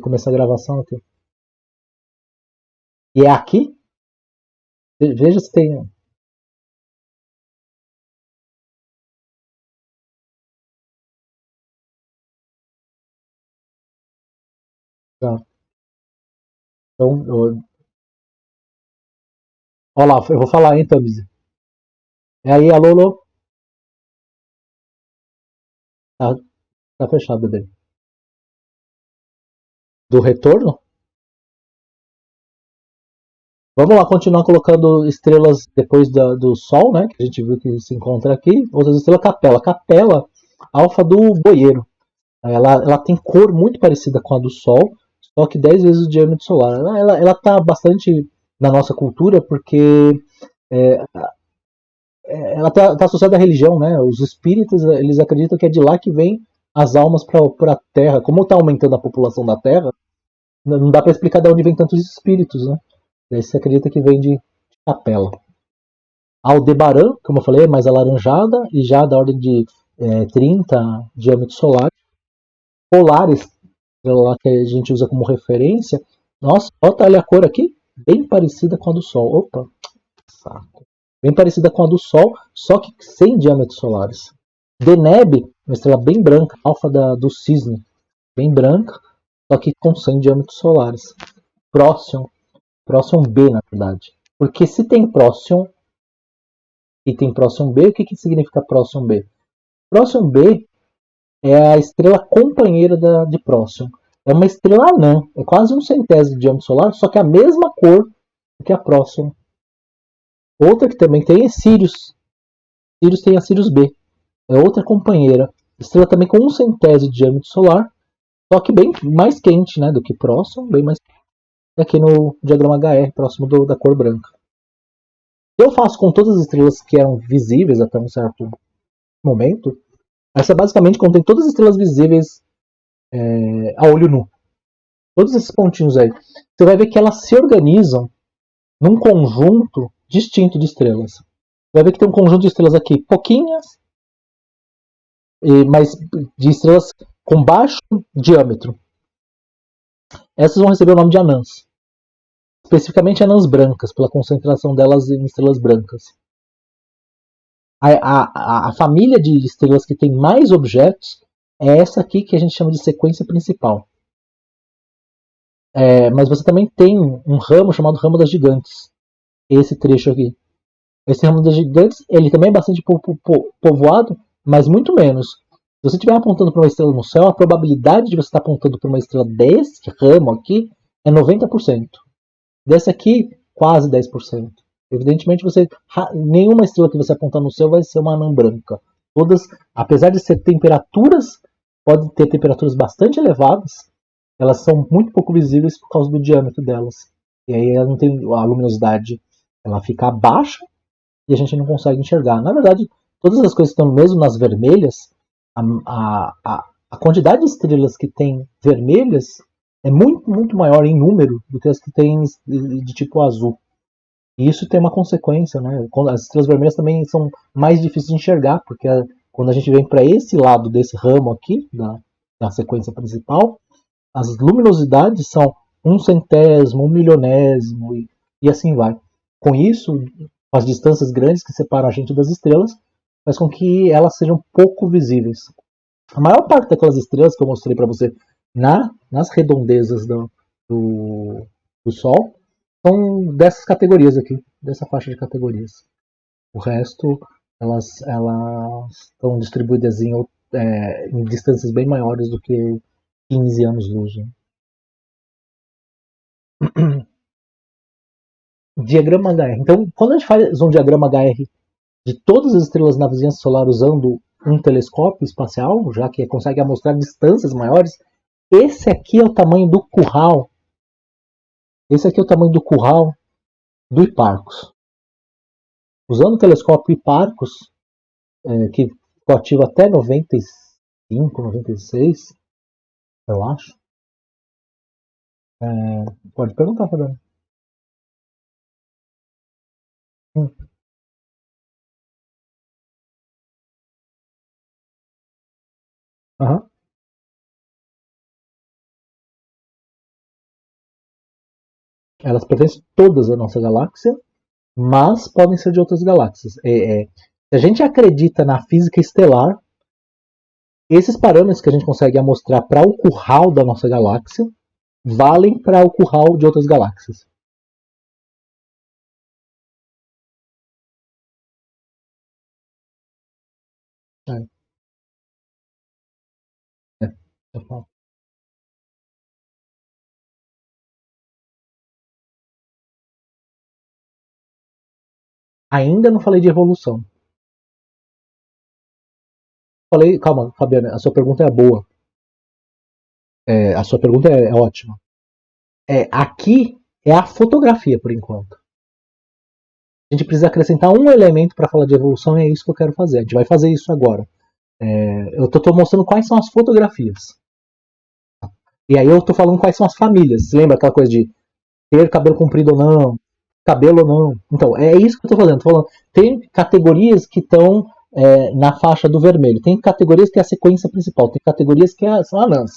Começar a gravação aqui. E é aqui? Veja se tem. Tá. Então, olha lá, eu vou falar, hein, Tamizy. É aí, alô, alô? Tá, tá fechado, bebê. Do retorno? Vamos lá continuar colocando estrelas depois do Sol, né? Que a gente viu que se encontra aqui. Outras estrelas, Capela. Capela, alfa do boieiro. Ela tem cor muito parecida com a do Sol, só que 10 vezes o diâmetro solar. Ela tá bastante na nossa cultura porque é, ela está associada à religião, né? Os espíritos eles acreditam que é de lá que vem as almas para a Terra. Como está aumentando a população da Terra, não dá para explicar de onde vem tantos espíritos, né? Daí se acredita que vem de Capela. Aldebaran, como eu falei, é mais alaranjada e já da ordem de 30 diâmetro solar. Polares, lá que a gente usa como referência. Nossa, olha ali a cor aqui, bem parecida com a do Sol. Opa, saco. Bem parecida com a do Sol, só que sem diâmetros solares. Deneb, uma estrela bem branca, alfa do Cisne, bem branca, só que com 100 diâmetros solares. Próximo, Próximo B, na verdade. Porque se tem próximo e tem próximo B, o que significa próximo B? Próximo B é a estrela companheira de próximo. É uma estrela anã, é quase um centésimo de diâmetro solar, só que a mesma cor que a próxima. Outra que também tem é Sirius. Sirius tem a Sirius B, é outra companheira. Estrela também com um centésimo de diâmetro solar, só que bem mais quente, né, do que próximo, bem mais quente aqui no diagrama HR, próximo da cor branca. Eu faço com todas as estrelas que eram visíveis até um certo momento. Essa basicamente contém todas as estrelas visíveis a olho nu. Todos esses pontinhos aí. Você vai ver que elas se organizam num conjunto distinto de estrelas. Você vai ver que tem um conjunto de estrelas aqui, pouquinhas, mas de estrelas com baixo diâmetro. Essas vão receber o nome de anãs. Especificamente anãs brancas, pela concentração delas em estrelas brancas. A família de estrelas que tem mais objetos é essa aqui que a gente chama de sequência principal. Mas você também tem um ramo chamado ramo das gigantes. Esse trecho aqui. Esse ramo das gigantes, ele também é bastante povoado, mas muito menos. Se você estiver apontando para uma estrela no céu, a probabilidade de você estar apontando para uma estrela desse ramo aqui é 90%. Desse aqui, quase 10%. Evidentemente, nenhuma estrela que você apontar no céu vai ser uma anã branca. Todas, apesar de ser temperaturas, podem ter temperaturas bastante elevadas, elas são muito pouco visíveis por causa do diâmetro delas. E aí ela não tem a luminosidade, ela fica baixa e a gente não consegue enxergar. Na verdade, todas as coisas que estão mesmo nas vermelhas, a quantidade de estrelas que tem vermelhas é muito, muito maior em número do que as que tem de tipo azul. E isso tem uma consequência, né? As estrelas vermelhas também são mais difíceis de enxergar, porque quando a gente vem para esse lado desse ramo aqui, da sequência principal, as luminosidades são um centésimo, um milionésimo e assim vai. Com isso, as distâncias grandes que separam a gente das estrelas faz com que elas sejam pouco visíveis. A maior parte daquelas estrelas que eu mostrei para você nas redondezas do, do Sol são dessas categorias aqui, dessa faixa de categorias. O resto, elas estão distribuídas em distâncias bem maiores do que 15 anos-luz. Né? Diagrama HR. Então, quando a gente faz um diagrama HR de todas as estrelas na vizinhança solar usando um telescópio espacial, já que consegue mostrar distâncias maiores, esse aqui é o tamanho do curral. Esse aqui é o tamanho do curral do Hipparcos. Usando o telescópio Hipparcos, que ficou ativo até 95, 96, eu acho. Pode perguntar, Fabiano. Uhum. Elas pertencem todas à nossa galáxia, mas podem ser de outras galáxias. Se a gente acredita na física estelar, esses parâmetros que a gente consegue amostrar para o curral da nossa galáxia valem para o curral de outras galáxias. É, é, Ainda não falei de evolução. Falei, calma, Fabiana, a sua pergunta é boa. A sua pergunta é ótima. Aqui é a fotografia, por enquanto. A gente precisa acrescentar um elemento para falar de evolução e é isso que eu quero fazer. A gente vai fazer isso agora. Eu estou mostrando quais são as fotografias. E aí eu estou falando quais são as famílias. Você lembra aquela coisa de ter cabelo comprido ou não, cabelo ou não? Então, é isso que eu estou fazendo. Tô falando. Tem categorias que estão na faixa do vermelho. Tem categorias que é a sequência principal. Tem categorias que são anãs.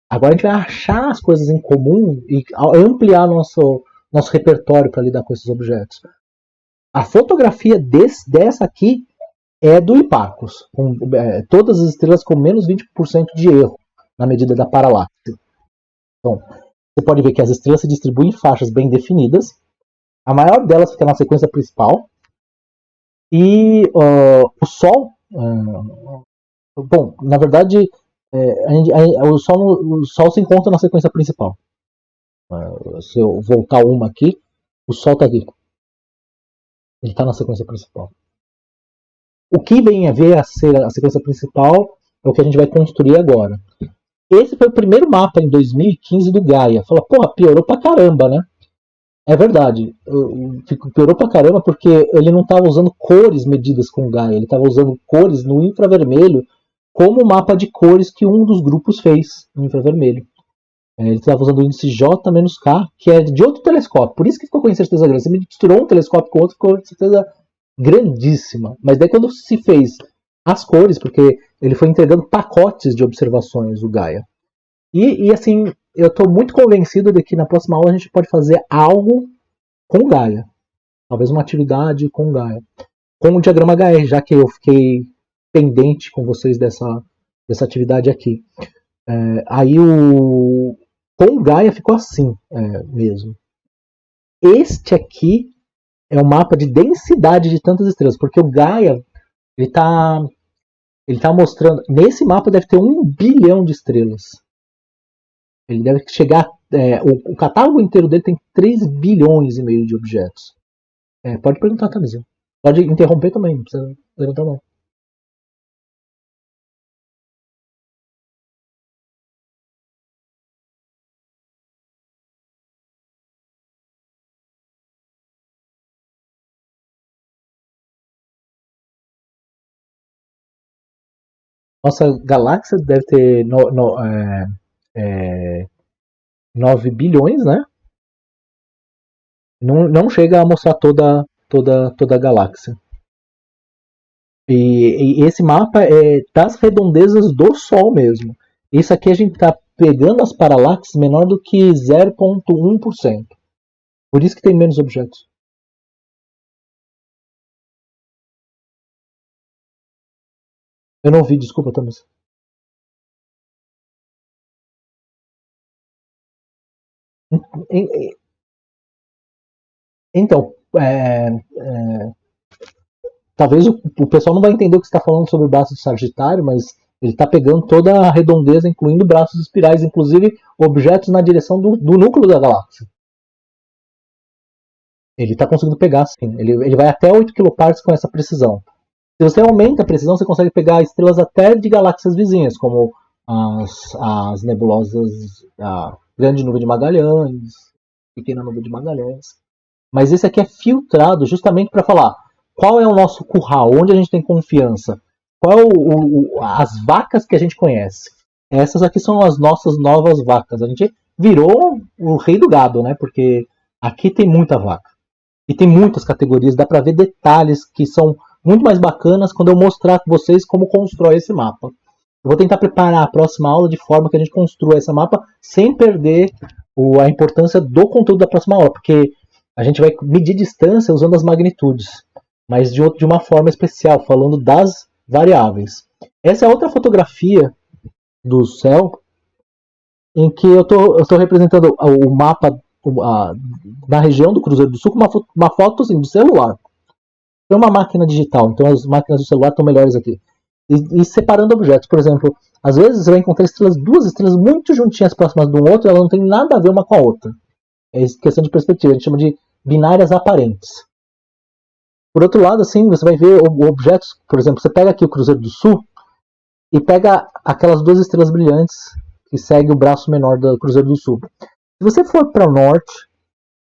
Agora a gente vai achar as coisas em comum e ampliar nosso repertório para lidar com esses objetos. A fotografia dessa aqui é do Hipparcos, com todas as estrelas com menos 20% de erro na medida da paralaxe. Então, você pode ver que as estrelas se distribuem em faixas bem definidas. A maior delas fica na sequência principal. E o Sol, bom, na verdade, o Sol se encontra na sequência principal. Se eu voltar uma aqui, o Sol está aqui. Ele está na sequência principal. O que vem a ver a ser a sequência principal é o que a gente vai construir agora. Esse foi o primeiro mapa em 2015 do Gaia. Fala, porra, piorou pra caramba, né? É verdade. Piorou pra caramba porque ele não estava usando cores medidas com o Gaia. Ele estava usando cores no infravermelho como o mapa de cores que um dos grupos fez no infravermelho. Ele estava usando o índice J-K, que é de outro telescópio. Por isso que ficou com incerteza grande. Você misturou um telescópio com outro, ficou com incerteza grandíssima. Mas daí quando se fez as cores, porque ele foi entregando pacotes de observações, o Gaia. E assim, eu estou muito convencido de que na próxima aula a gente pode fazer algo com o Gaia. Talvez uma atividade com o Gaia. Com o diagrama HR, já que eu fiquei pendente com vocês dessa atividade aqui. Aí com o Gaia ficou assim mesmo. Este aqui é o mapa de densidade de tantas estrelas, porque o Gaia ele tá mostrando. Nesse mapa deve ter 1 bilhão de estrelas. Ele deve chegar. O catálogo inteiro dele tem 3,5 bilhões de objetos. Pode perguntar, Tamizio. Pode interromper também, não precisa levantar não. Nossa galáxia deve ter 9 bilhões, né? Não chega a mostrar toda a galáxia. E esse mapa é das redondezas do Sol mesmo. Isso aqui a gente está pegando as paralaxes menor do que 0,1%. Por isso que tem menos objetos. Eu não vi, desculpa, Thomas. Então, talvez o pessoal não vai entender o que você está falando sobre o braço de Sagitário, mas ele está pegando toda a redondeza, incluindo braços espirais, inclusive objetos na direção do núcleo da galáxia. Ele está conseguindo pegar, sim. Ele vai até 8 kPa com essa precisão. Se você aumenta a precisão, você consegue pegar estrelas até de galáxias vizinhas, como as nebulosas, a grande nuvem de Magalhães, pequena nuvem de Magalhães. Mas esse aqui é filtrado justamente para falar qual é o nosso curral, onde a gente tem confiança, qual as vacas que a gente conhece. Essas aqui são as nossas novas vacas. A gente virou o rei do gado, né? Porque aqui tem muita vaca. E tem muitas categorias, dá para ver detalhes que são muito mais bacanas quando eu mostrar para vocês como constrói esse mapa. Eu vou tentar preparar a próxima aula de forma que a gente construa esse mapa sem perder a importância do conteúdo da próxima aula, porque a gente vai medir distância usando as magnitudes, mas de uma forma especial, falando das variáveis. Essa é outra fotografia do céu, em que eu estou representando o mapa da região do Cruzeiro do Sul com uma foto assim, do celular. Tem uma máquina digital, então as máquinas do celular estão melhores aqui. E separando objetos, por exemplo, às vezes você vai encontrar duas estrelas muito juntinhas próximas de um outro, e elas não têm nada a ver uma com a outra. É questão de perspectiva, a gente chama de binárias aparentes. Por outro lado, assim, você vai ver objetos, por exemplo, você pega aqui o Cruzeiro do Sul e pega aquelas duas estrelas brilhantes que seguem o braço menor do Cruzeiro do Sul. Se você for para o norte,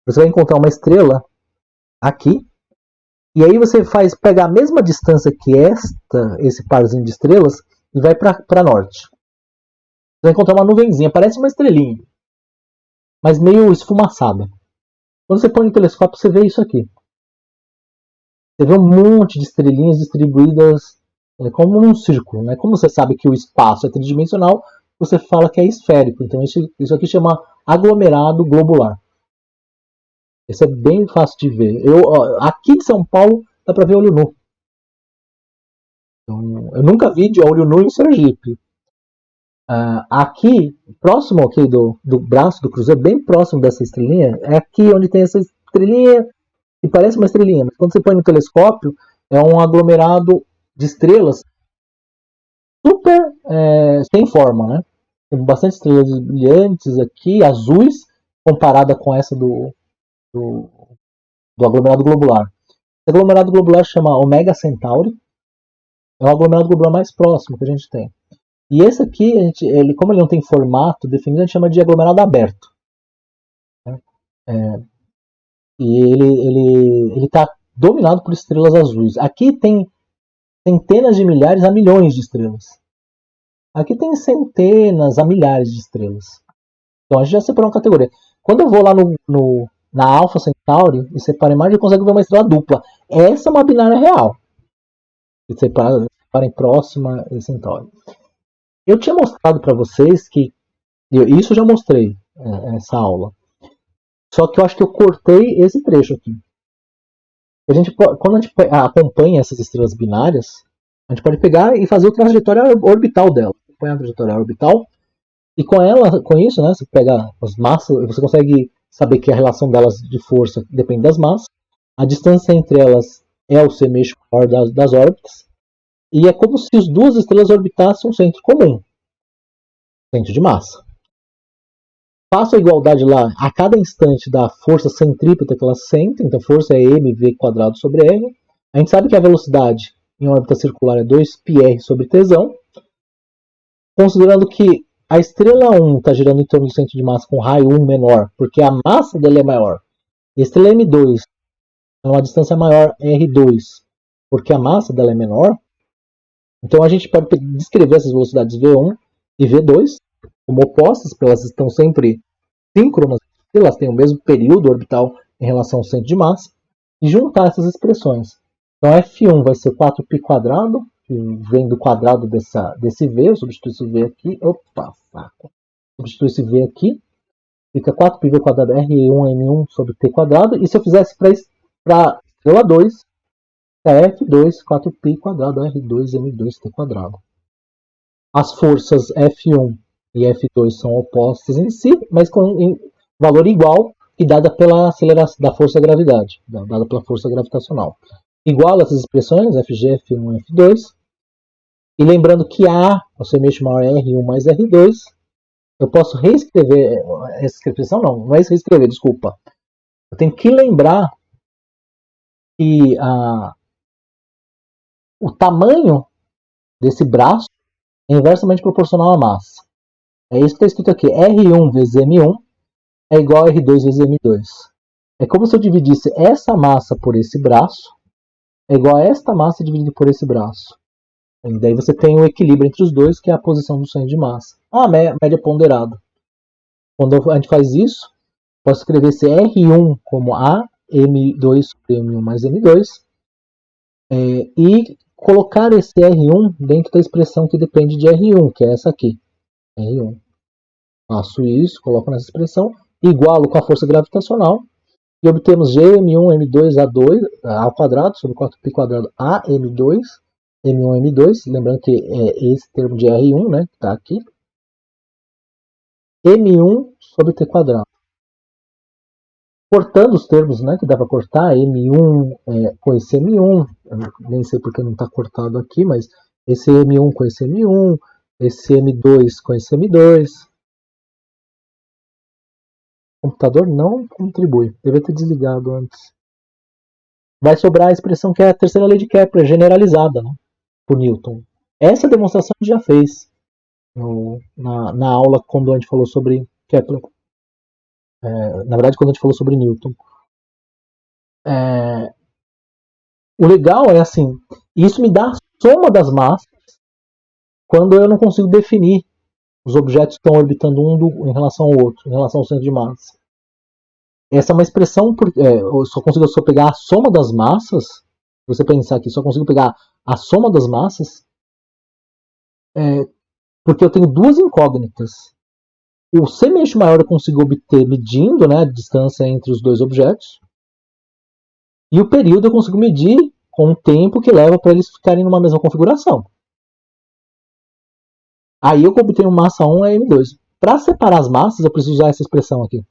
você vai encontrar uma estrela aqui, e aí você pega a mesma distância que esse parzinho de estrelas, e vai para norte. Você vai encontrar uma nuvenzinha, parece uma estrelinha, mas meio esfumaçada. Quando você põe no telescópio, você vê isso aqui. Você vê um monte de estrelinhas distribuídas como num círculo. Né? Como você sabe que o espaço é tridimensional, você fala que é esférico. Então isso aqui chama aglomerado globular. Isso é bem fácil de ver. Aqui em São Paulo dá para ver olho nu. Então, eu nunca vi de olho nu em Sergipe. Aqui, próximo aqui do braço do cruzeiro, bem próximo dessa estrelinha, é aqui onde tem essa estrelinha que parece uma estrelinha, mas quando você põe no telescópio, é um aglomerado de estrelas super sem forma, né? Tem bastante estrelas brilhantes aqui, azuis, comparada com essa do aglomerado globular. Esse aglomerado globular chama Omega Centauri, é o aglomerado globular mais próximo que a gente tem. E esse aqui, como ele não tem formato definido, a gente chama de aglomerado aberto. E ele está dominado por estrelas azuis. Aqui tem centenas de milhares a milhões de estrelas. Aqui tem centenas a milhares de estrelas. Então a gente já separou uma categoria. Quando eu vou lá na Alpha Centauri e separo a imagem, eu consigo ver uma estrela dupla. Essa é uma binária real. Separem próxima e Centauri. Eu tinha mostrado para vocês que... Isso eu já mostrei, essa aula. Só que eu acho que eu cortei esse trecho aqui. Quando a gente acompanha essas estrelas binárias, a gente pode pegar e fazer a trajetória orbital dela. Acompanhar a trajetória orbital. E com isso, né, você pega as massas, você consegue saber que a relação delas de força depende das massas. A distância entre elas é o semeixo maior das órbitas. E é como se as duas estrelas orbitassem um centro comum. Centro de massa. Faço a igualdade lá a cada instante da força centrípeta que elas sentem, então força é mv² sobre r. A gente sabe que a velocidade em órbita circular é 2πr sobre tesão. Considerando que a estrela 1 está girando em torno do centro de massa com raio 1 menor, porque a massa dele é maior. E a estrela M2 é uma distância maior, R2, porque a massa dela é menor. Então a gente pode descrever essas velocidades V1 e V2 como opostas, porque elas estão sempre síncronas, elas têm o mesmo período orbital em relação ao centro de massa, e juntar essas expressões. Então F1 vai ser 4π², que vem do quadrado desse V, eu substituo esse V aqui, substituo esse V aqui, fica 4πv² R1M1 sobre T², e se eu fizesse para estrela 2, é F2 4π² R2M2T². As forças F1 e F2 são opostas em si, mas com valor igual e dada pela aceleração da força da gravidade, dada pela força gravitacional. Igual essas expressões, FG, F1 e F2. E lembrando que A, o semeixo maior é R1 mais R2, eu posso reescrever, essa expressão não é reescrever, desculpa. Eu tenho que lembrar que o tamanho desse braço é inversamente proporcional à massa. É isso que está escrito aqui. R1 vezes M1 é igual a R2 vezes M2. É como se eu dividisse essa massa por esse braço, é igual a esta massa dividida por esse braço. E daí você tem o equilíbrio entre os dois, que é a posição do centro de massa. Média ponderada. Quando a gente faz isso, posso escrever esse R1 como A, M2 sobre M1 mais M2, e colocar esse R1 dentro da expressão que depende de R1, que é essa aqui. R1. Faço isso, coloco nessa expressão, igualo com a força gravitacional e obtemos Gm1m2 ao quadrado sobre 4π quadrado AM2, M1, M2, lembrando que é esse termo de R1, né, que está aqui, M1 sobre T quadrado. Cortando os termos, né, que dá para cortar, M1 com esse M1, nem sei porque não está cortado aqui, mas esse M1 com esse M1, esse M2 com esse M2. O computador não contribui, devia ter desligado antes. Vai sobrar a expressão que é a terceira lei de Kepler, generalizada, né, por Newton. Essa demonstração a gente já fez na aula quando a gente falou sobre Kepler. Na verdade, quando a gente falou sobre Newton. O legal é assim, isso me dá a soma das massas quando eu não consigo definir os objetos que estão orbitando em relação ao outro, em relação ao centro de massa. Essa é uma expressão, eu só consigo pegar a soma das massas, se você pensar que só consigo pegar a soma das massas, porque eu tenho duas incógnitas. O semi-eixo maior eu consigo obter medindo, né, a distância entre os dois objetos, e o período eu consigo medir com o tempo que leva para eles ficarem numa mesma configuração. Aí eu obtenho massa 1 e M2. Para separar as massas, eu preciso usar essa expressão aqui.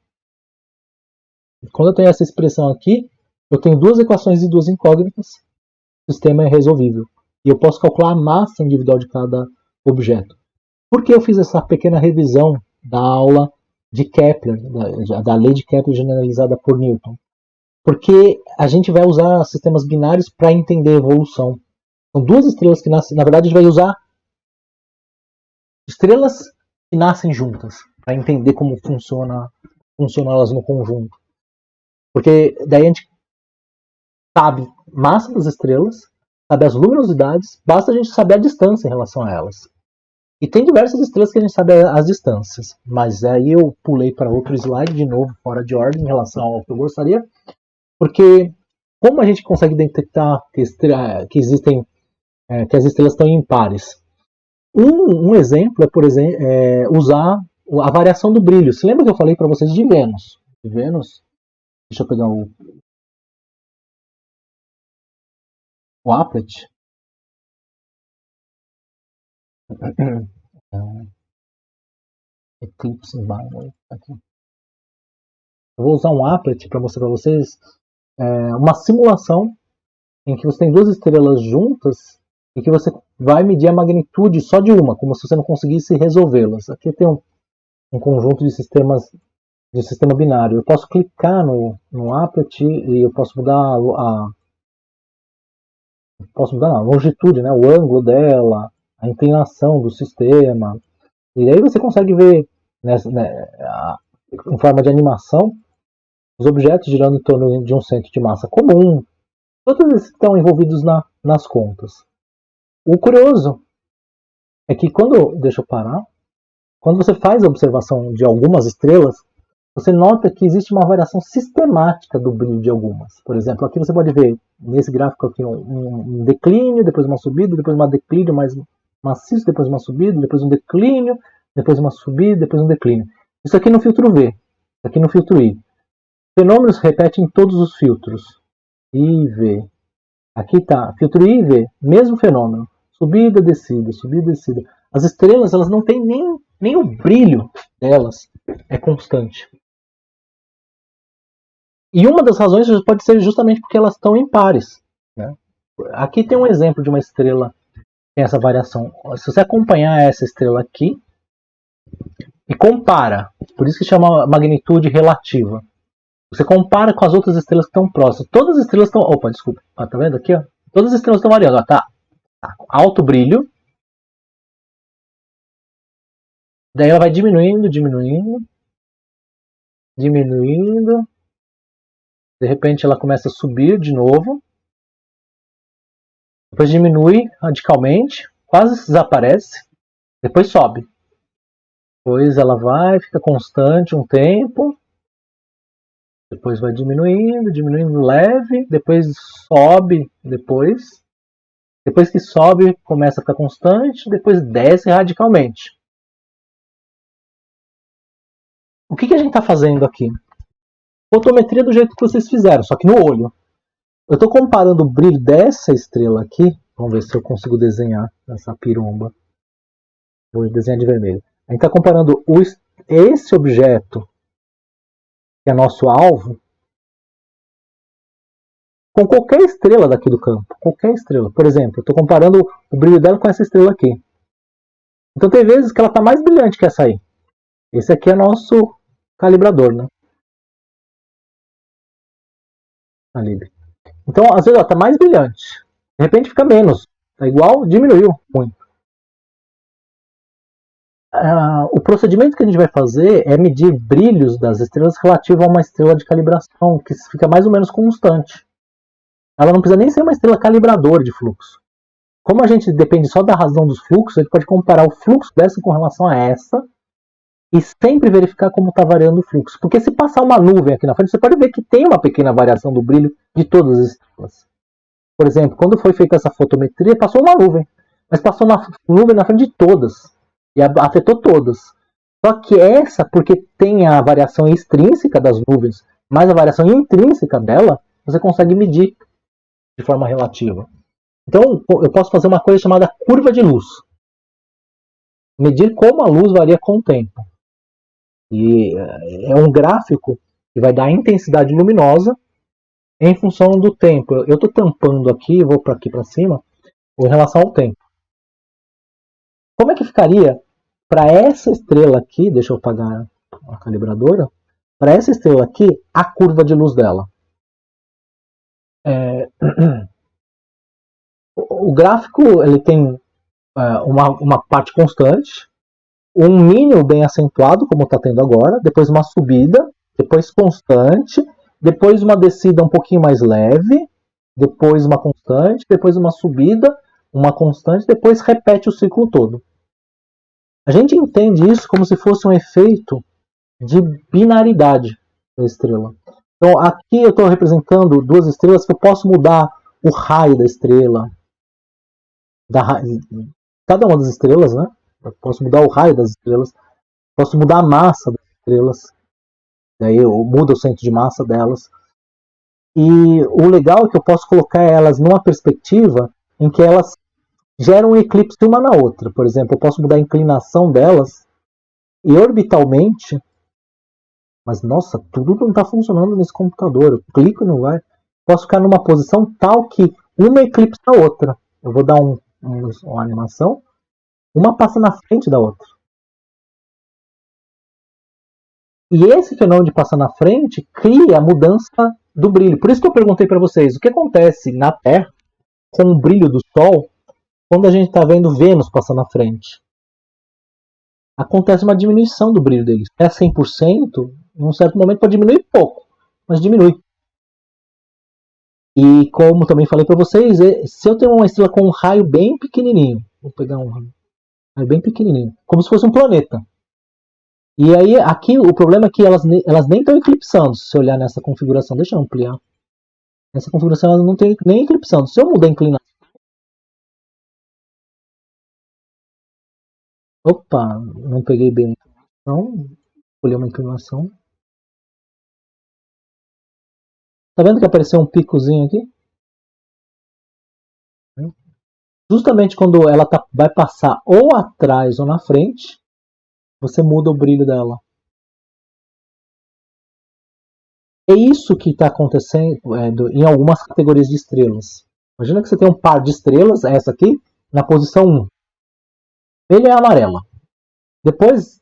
Quando eu tenho essa expressão aqui, eu tenho duas equações e duas incógnitas. O sistema é resolvível. E eu posso calcular a massa individual de cada objeto. Por que eu fiz essa pequena revisão da aula de Kepler, da lei de Kepler generalizada por Newton? Porque a gente vai usar sistemas binários para entender a evolução. São duas estrelas que nascem. Na verdade, a gente vai usar estrelas que nascem juntas para entender como funcionam elas no conjunto. Porque daí a gente sabe a massa das estrelas, sabe as luminosidades, basta a gente saber a distância em relação a elas. E tem diversas estrelas que a gente sabe as distâncias, mas aí eu pulei para outro slide, de novo, fora de ordem em relação ao que eu gostaria, porque como a gente consegue detectar que existem, que as estrelas estão em pares? Um exemplo é, por exemplo, usar a variação do brilho. Você lembra que eu falei para vocês de Vênus? De Vênus, deixa eu pegar o applet. Eclipse Binary. Aqui. Eu vou usar um applet para mostrar para vocês uma simulação em que você tem duas estrelas juntas e que você vai medir a magnitude só de uma, como se você não conseguisse resolvê-las. Aqui tem um conjunto de sistemas de sistema binário. Eu posso clicar no applet e eu posso mudar a longitude, né, o ângulo dela, a inclinação do sistema. E aí você consegue ver em forma de animação os objetos girando em torno de um centro de massa comum. Todos eles estão envolvidos nas contas. O curioso é que deixa eu parar. Quando você faz a observação de algumas estrelas, você nota que existe uma variação sistemática do brilho de algumas. Por exemplo, aqui você pode ver, nesse gráfico aqui, um declínio, depois uma subida, depois uma declínio mais maciço, depois uma subida, depois um declínio, depois uma subida, depois um declínio. Isso aqui no filtro V, aqui no filtro I. Fenômenos se repetem em todos os filtros. I, V. Aqui está, filtro I e V, mesmo fenômeno. Subida, descida, subida, descida. As estrelas, elas não têm nem o brilho delas é constante. E uma das razões pode ser justamente porque elas estão em pares. Né? Aqui tem um exemplo de uma estrela que tem essa variação. Se você acompanhar essa estrela aqui e compara, por isso que chama magnitude relativa. Você compara com as outras estrelas que estão próximas. Todas as estrelas estão... Opa, desculpa. Tá vendo aqui? Ó? Todas as estrelas estão variando. Ó, tá alto brilho. Daí ela vai diminuindo, diminuindo. Diminuindo. De repente ela começa a subir de novo. Depois diminui radicalmente. Quase desaparece. Depois sobe. Depois ela vai, fica constante um tempo. Depois vai diminuindo, diminuindo leve. Depois sobe. Depois que sobe, começa a ficar constante. Depois desce radicalmente. O que a gente está fazendo aqui? Fotometria do jeito que vocês fizeram, só que no olho. Eu estou comparando o brilho dessa estrela aqui. Vamos ver se eu consigo desenhar essa piromba. Vou desenhar de vermelho. A gente está comparando esse objeto, que é nosso alvo, com qualquer estrela daqui do campo. Qualquer estrela. Por exemplo, eu estou comparando o brilho dela com essa estrela aqui. Então tem vezes que ela está mais brilhante que essa aí. Esse aqui é nosso calibrador, né? Calibre. Então, às vezes ela está mais brilhante. De repente fica menos. Tá igual, diminuiu muito. O procedimento que a gente vai fazer é medir brilhos das estrelas relativo a uma estrela de calibração, que fica mais ou menos constante. Ela não precisa nem ser uma estrela calibradora de fluxo. Como a gente depende só da razão dos fluxos, a gente pode comparar o fluxo dessa com relação a essa e sempre verificar como está variando o fluxo. Porque se passar uma nuvem aqui na frente, você pode ver que tem uma pequena variação do brilho de todas as estrelas. Por exemplo, quando foi feita essa fotometria, passou uma nuvem. Mas passou uma nuvem na frente de todas. E afetou todas. Só que essa, porque tem a variação extrínseca das nuvens, mais a variação intrínseca dela, você consegue medir de forma relativa. Então, eu posso fazer uma coisa chamada curva de luz. Medir como a luz varia com o tempo. E é um gráfico que vai dar a intensidade luminosa em função do tempo. Eu estou tampando aqui, vou para aqui para cima, em relação ao tempo. Como é que ficaria para essa estrela aqui, deixa eu apagar a calibradora, para essa estrela aqui, a curva de luz dela? O gráfico ele tem uma parte constante, um mínimo bem acentuado, como está tendo agora, depois uma subida, depois constante, depois uma descida um pouquinho mais leve, depois uma constante, depois uma subida, uma constante, depois repete o ciclo todo. A gente entende isso como se fosse um efeito de binaridade da estrela. Então aqui eu estou representando duas estrelas que eu posso mudar o raio da estrela. Cada uma das estrelas, né? Eu posso mudar o raio das estrelas, posso mudar a massa das estrelas, daí eu mudo o centro de massa delas. E o legal é que eu posso colocar elas numa perspectiva em que elas geram um eclipse uma na outra. Por exemplo, eu posso mudar a inclinação delas e orbitalmente, mas nossa, tudo não está funcionando nesse computador. Eu clico e não vai. Posso ficar numa posição tal que uma eclipse a outra. Eu vou dar uma animação, uma passa na frente da outra. E esse fenômeno de passar na frente cria a mudança do brilho. Por isso que eu perguntei para vocês, o que acontece na Terra com o brilho do Sol quando a gente está vendo Vênus passar na frente? Acontece uma diminuição do brilho deles. É 100%, em um certo momento pode diminuir pouco, mas diminui. E como também falei para vocês, se eu tenho uma estrela com um raio bem pequenininho, vou pegar um raio bem pequenininho, como se fosse um planeta. E aí aqui o problema é que elas nem estão eclipsando, se você olhar nessa configuração. Deixa eu ampliar. Nessa configuração elas não estão nem eclipsando. Se eu mudar a inclinação... Opa, não peguei bem a inclinação. Escolhi uma inclinação. Tá vendo que apareceu um picozinho aqui? Justamente quando ela vai passar ou atrás ou na frente, você muda o brilho dela. É isso que está acontecendo em algumas categorias de estrelas. Imagina que você tem um par de estrelas, essa aqui, na posição 1. Vermelha e amarela. Depois,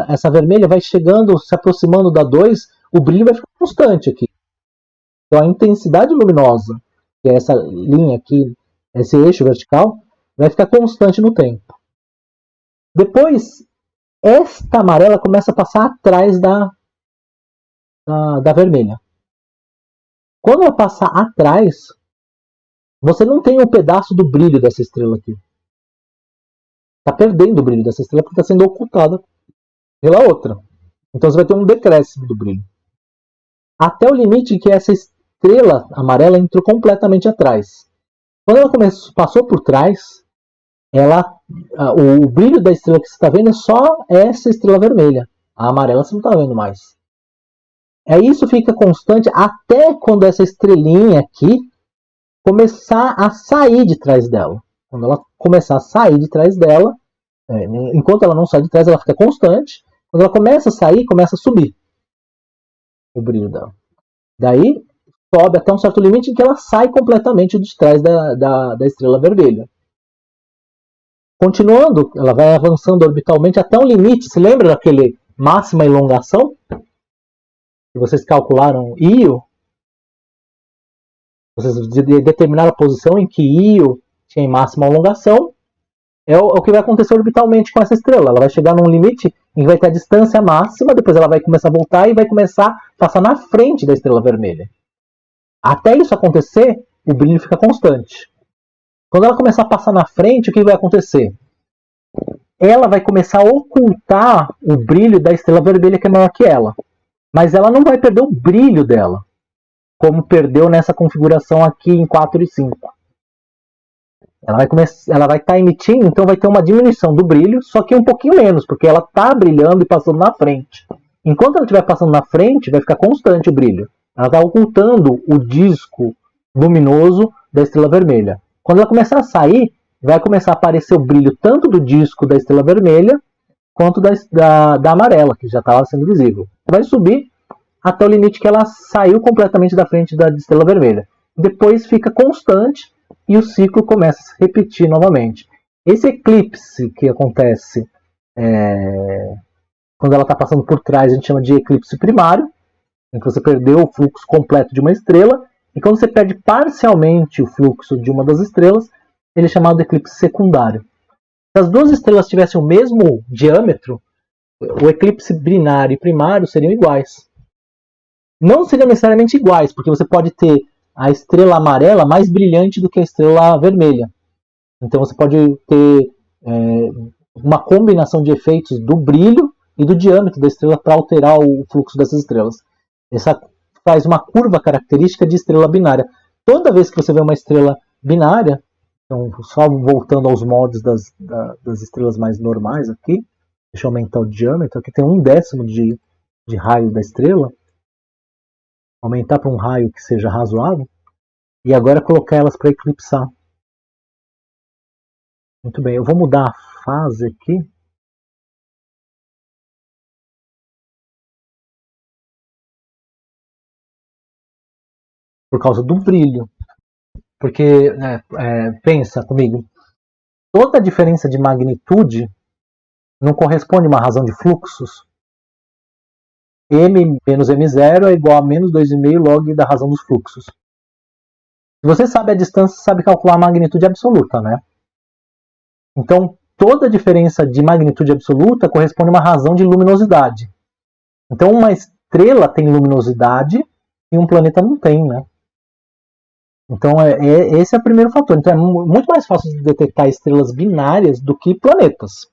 essa vermelha vai chegando, se aproximando da 2, o brilho vai ficar constante aqui. Então a intensidade luminosa, que é essa linha aqui, esse eixo vertical, vai ficar constante no tempo. Depois, esta amarela começa a passar atrás da vermelha. Quando ela passar atrás, você não tem um pedaço do brilho dessa estrela aqui. Está perdendo o brilho dessa estrela porque está sendo ocultada pela outra. Então você vai ter um decréscimo do brilho. Até o limite que essa estrela amarela entrou completamente atrás. Quando ela passou por trás, o brilho da estrela que você está vendo é só essa estrela vermelha. A amarela você não está vendo mais. Isso fica constante até quando essa estrelinha aqui começar a sair de trás dela. Quando ela começar a sair de trás dela, enquanto ela não sai de trás, ela fica constante. Quando ela começa a sair, começa a subir o brilho dela. Daí sobe até um certo limite em que ela sai completamente de trás da estrela vermelha. Continuando, ela vai avançando orbitalmente até um limite. Se lembra daquele máxima elongação? Que vocês calcularam Io? Vocês determinaram a posição em que Io tinha máxima elongação. É o que vai acontecer orbitalmente com essa estrela. Ela vai chegar num limite em que vai ter a distância máxima, depois ela vai começar a voltar e vai começar a passar na frente da estrela vermelha. Até isso acontecer, o brilho fica constante. Quando ela começar a passar na frente, o que vai acontecer? Ela vai começar a ocultar o brilho da estrela vermelha que é maior que ela. Mas ela não vai perder o brilho dela, como perdeu nessa configuração aqui em 4 e 5. Ela vai estar emitindo, então vai ter uma diminuição do brilho, só que um pouquinho menos, porque ela está brilhando e passando na frente. Enquanto ela estiver passando na frente, vai ficar constante o brilho. Ela está ocultando o disco luminoso da estrela vermelha. Quando ela começar a sair, vai começar a aparecer o brilho tanto do disco da estrela vermelha quanto da amarela, que já estava sendo visível. Vai subir até o limite que ela saiu completamente da frente da estrela vermelha. Depois fica constante e o ciclo começa a se repetir novamente. Esse eclipse que acontece quando ela está passando por trás, a gente chama de eclipse primário, em que você perdeu o fluxo completo de uma estrela, e quando você perde parcialmente o fluxo de uma das estrelas, ele é chamado de eclipse secundário. Se as duas estrelas tivessem o mesmo diâmetro, o eclipse binário e primário seriam iguais. Não seriam necessariamente iguais, porque você pode ter a estrela amarela mais brilhante do que a estrela vermelha. Então você pode ter uma combinação de efeitos do brilho e do diâmetro da estrela para alterar o fluxo dessas estrelas. Essa faz uma curva característica de estrela binária. Toda vez que você vê uma estrela binária, então só voltando aos moldes das estrelas mais normais aqui, deixa eu aumentar o diâmetro, aqui tem 1/10 de raio da estrela, aumentar para um raio que seja razoável, e agora colocar elas para eclipsar. Muito bem, eu vou mudar a fase aqui. Por causa do brilho. Porque, pensa comigo, toda diferença de magnitude não corresponde a uma razão de fluxos. M menos M0 é igual a menos 2,5 log da razão dos fluxos. Se você sabe a distância, você sabe calcular a magnitude absoluta, né? Então, toda diferença de magnitude absoluta corresponde a uma razão de luminosidade. Então, uma estrela tem luminosidade e um planeta não tem, né? Então, esse é o primeiro fator. Então, é muito mais fácil de detectar estrelas binárias do que planetas.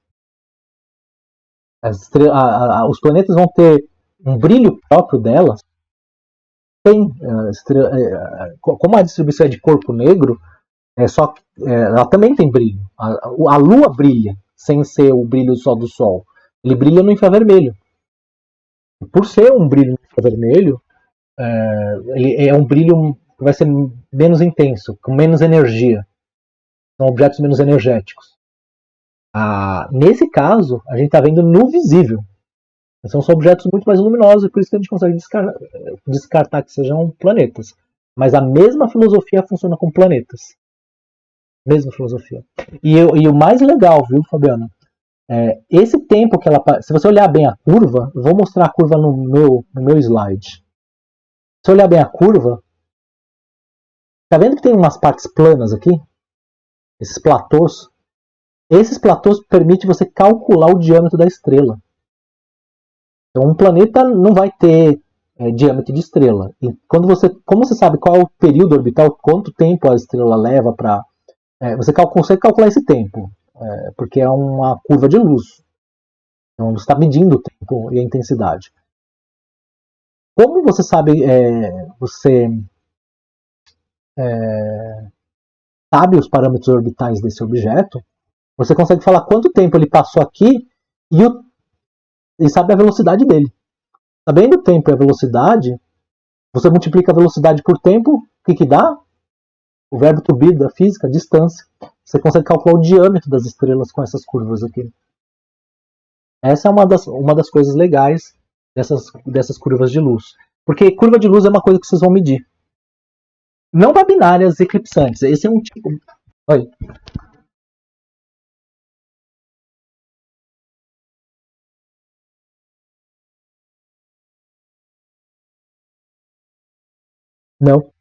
Os planetas vão ter um brilho próprio delas. Como a distribuição é de corpo negro, ela também tem brilho. A Lua brilha, sem ser o brilho só do Sol. Ele brilha no infravermelho. Por ser um brilho no infravermelho, ele é um brilho que vai ser menos intenso, com menos energia. São objetos menos energéticos. Nesse caso, a gente está vendo no visível. São objetos muito mais luminosos, por isso que a gente consegue descartar que sejam planetas. Mas a mesma filosofia funciona com planetas. Mesma filosofia. E o mais legal, viu, Fabiano? Esse tempo que ela... Se você olhar bem a curva, eu vou mostrar a curva no meu slide. Se você olhar bem a curva, tá vendo que tem umas partes planas aqui? Esses platôs. Esses platôs permitem você calcular o diâmetro da estrela. Então, um planeta não vai ter diâmetro de estrela. E como você sabe qual é o período orbital, quanto tempo a estrela leva para... você consegue calcular esse tempo, porque é uma curva de luz. Então, você está medindo o tempo e a intensidade. Como você sabe, você sabe os parâmetros orbitais desse objeto, você consegue falar quanto tempo ele passou aqui e e sabe a velocidade dele. Sabendo o tempo e a velocidade, você multiplica a velocidade por tempo, o que dá? O verbo to be da física, distância. Você consegue calcular o diâmetro das estrelas com essas curvas aqui. Essa é uma das coisas legais dessas curvas de luz. Porque curva de luz é uma coisa que vocês vão medir. Não para binárias eclipsantes. Esse é um tipo. Oi. Não,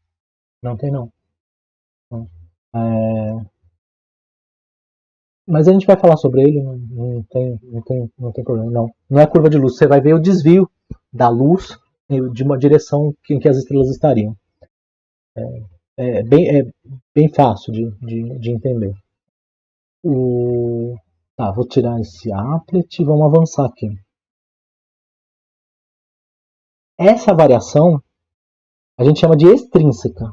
não tem não. Não. É, mas a gente vai falar sobre ele, não tem problema. Não, não é curva de luz. Você vai ver o desvio da luz de uma direção em que as estrelas estariam. É bem fácil de entender. Tá, vou tirar esse applet e vamos avançar aqui. Essa variação a gente chama de extrínseca.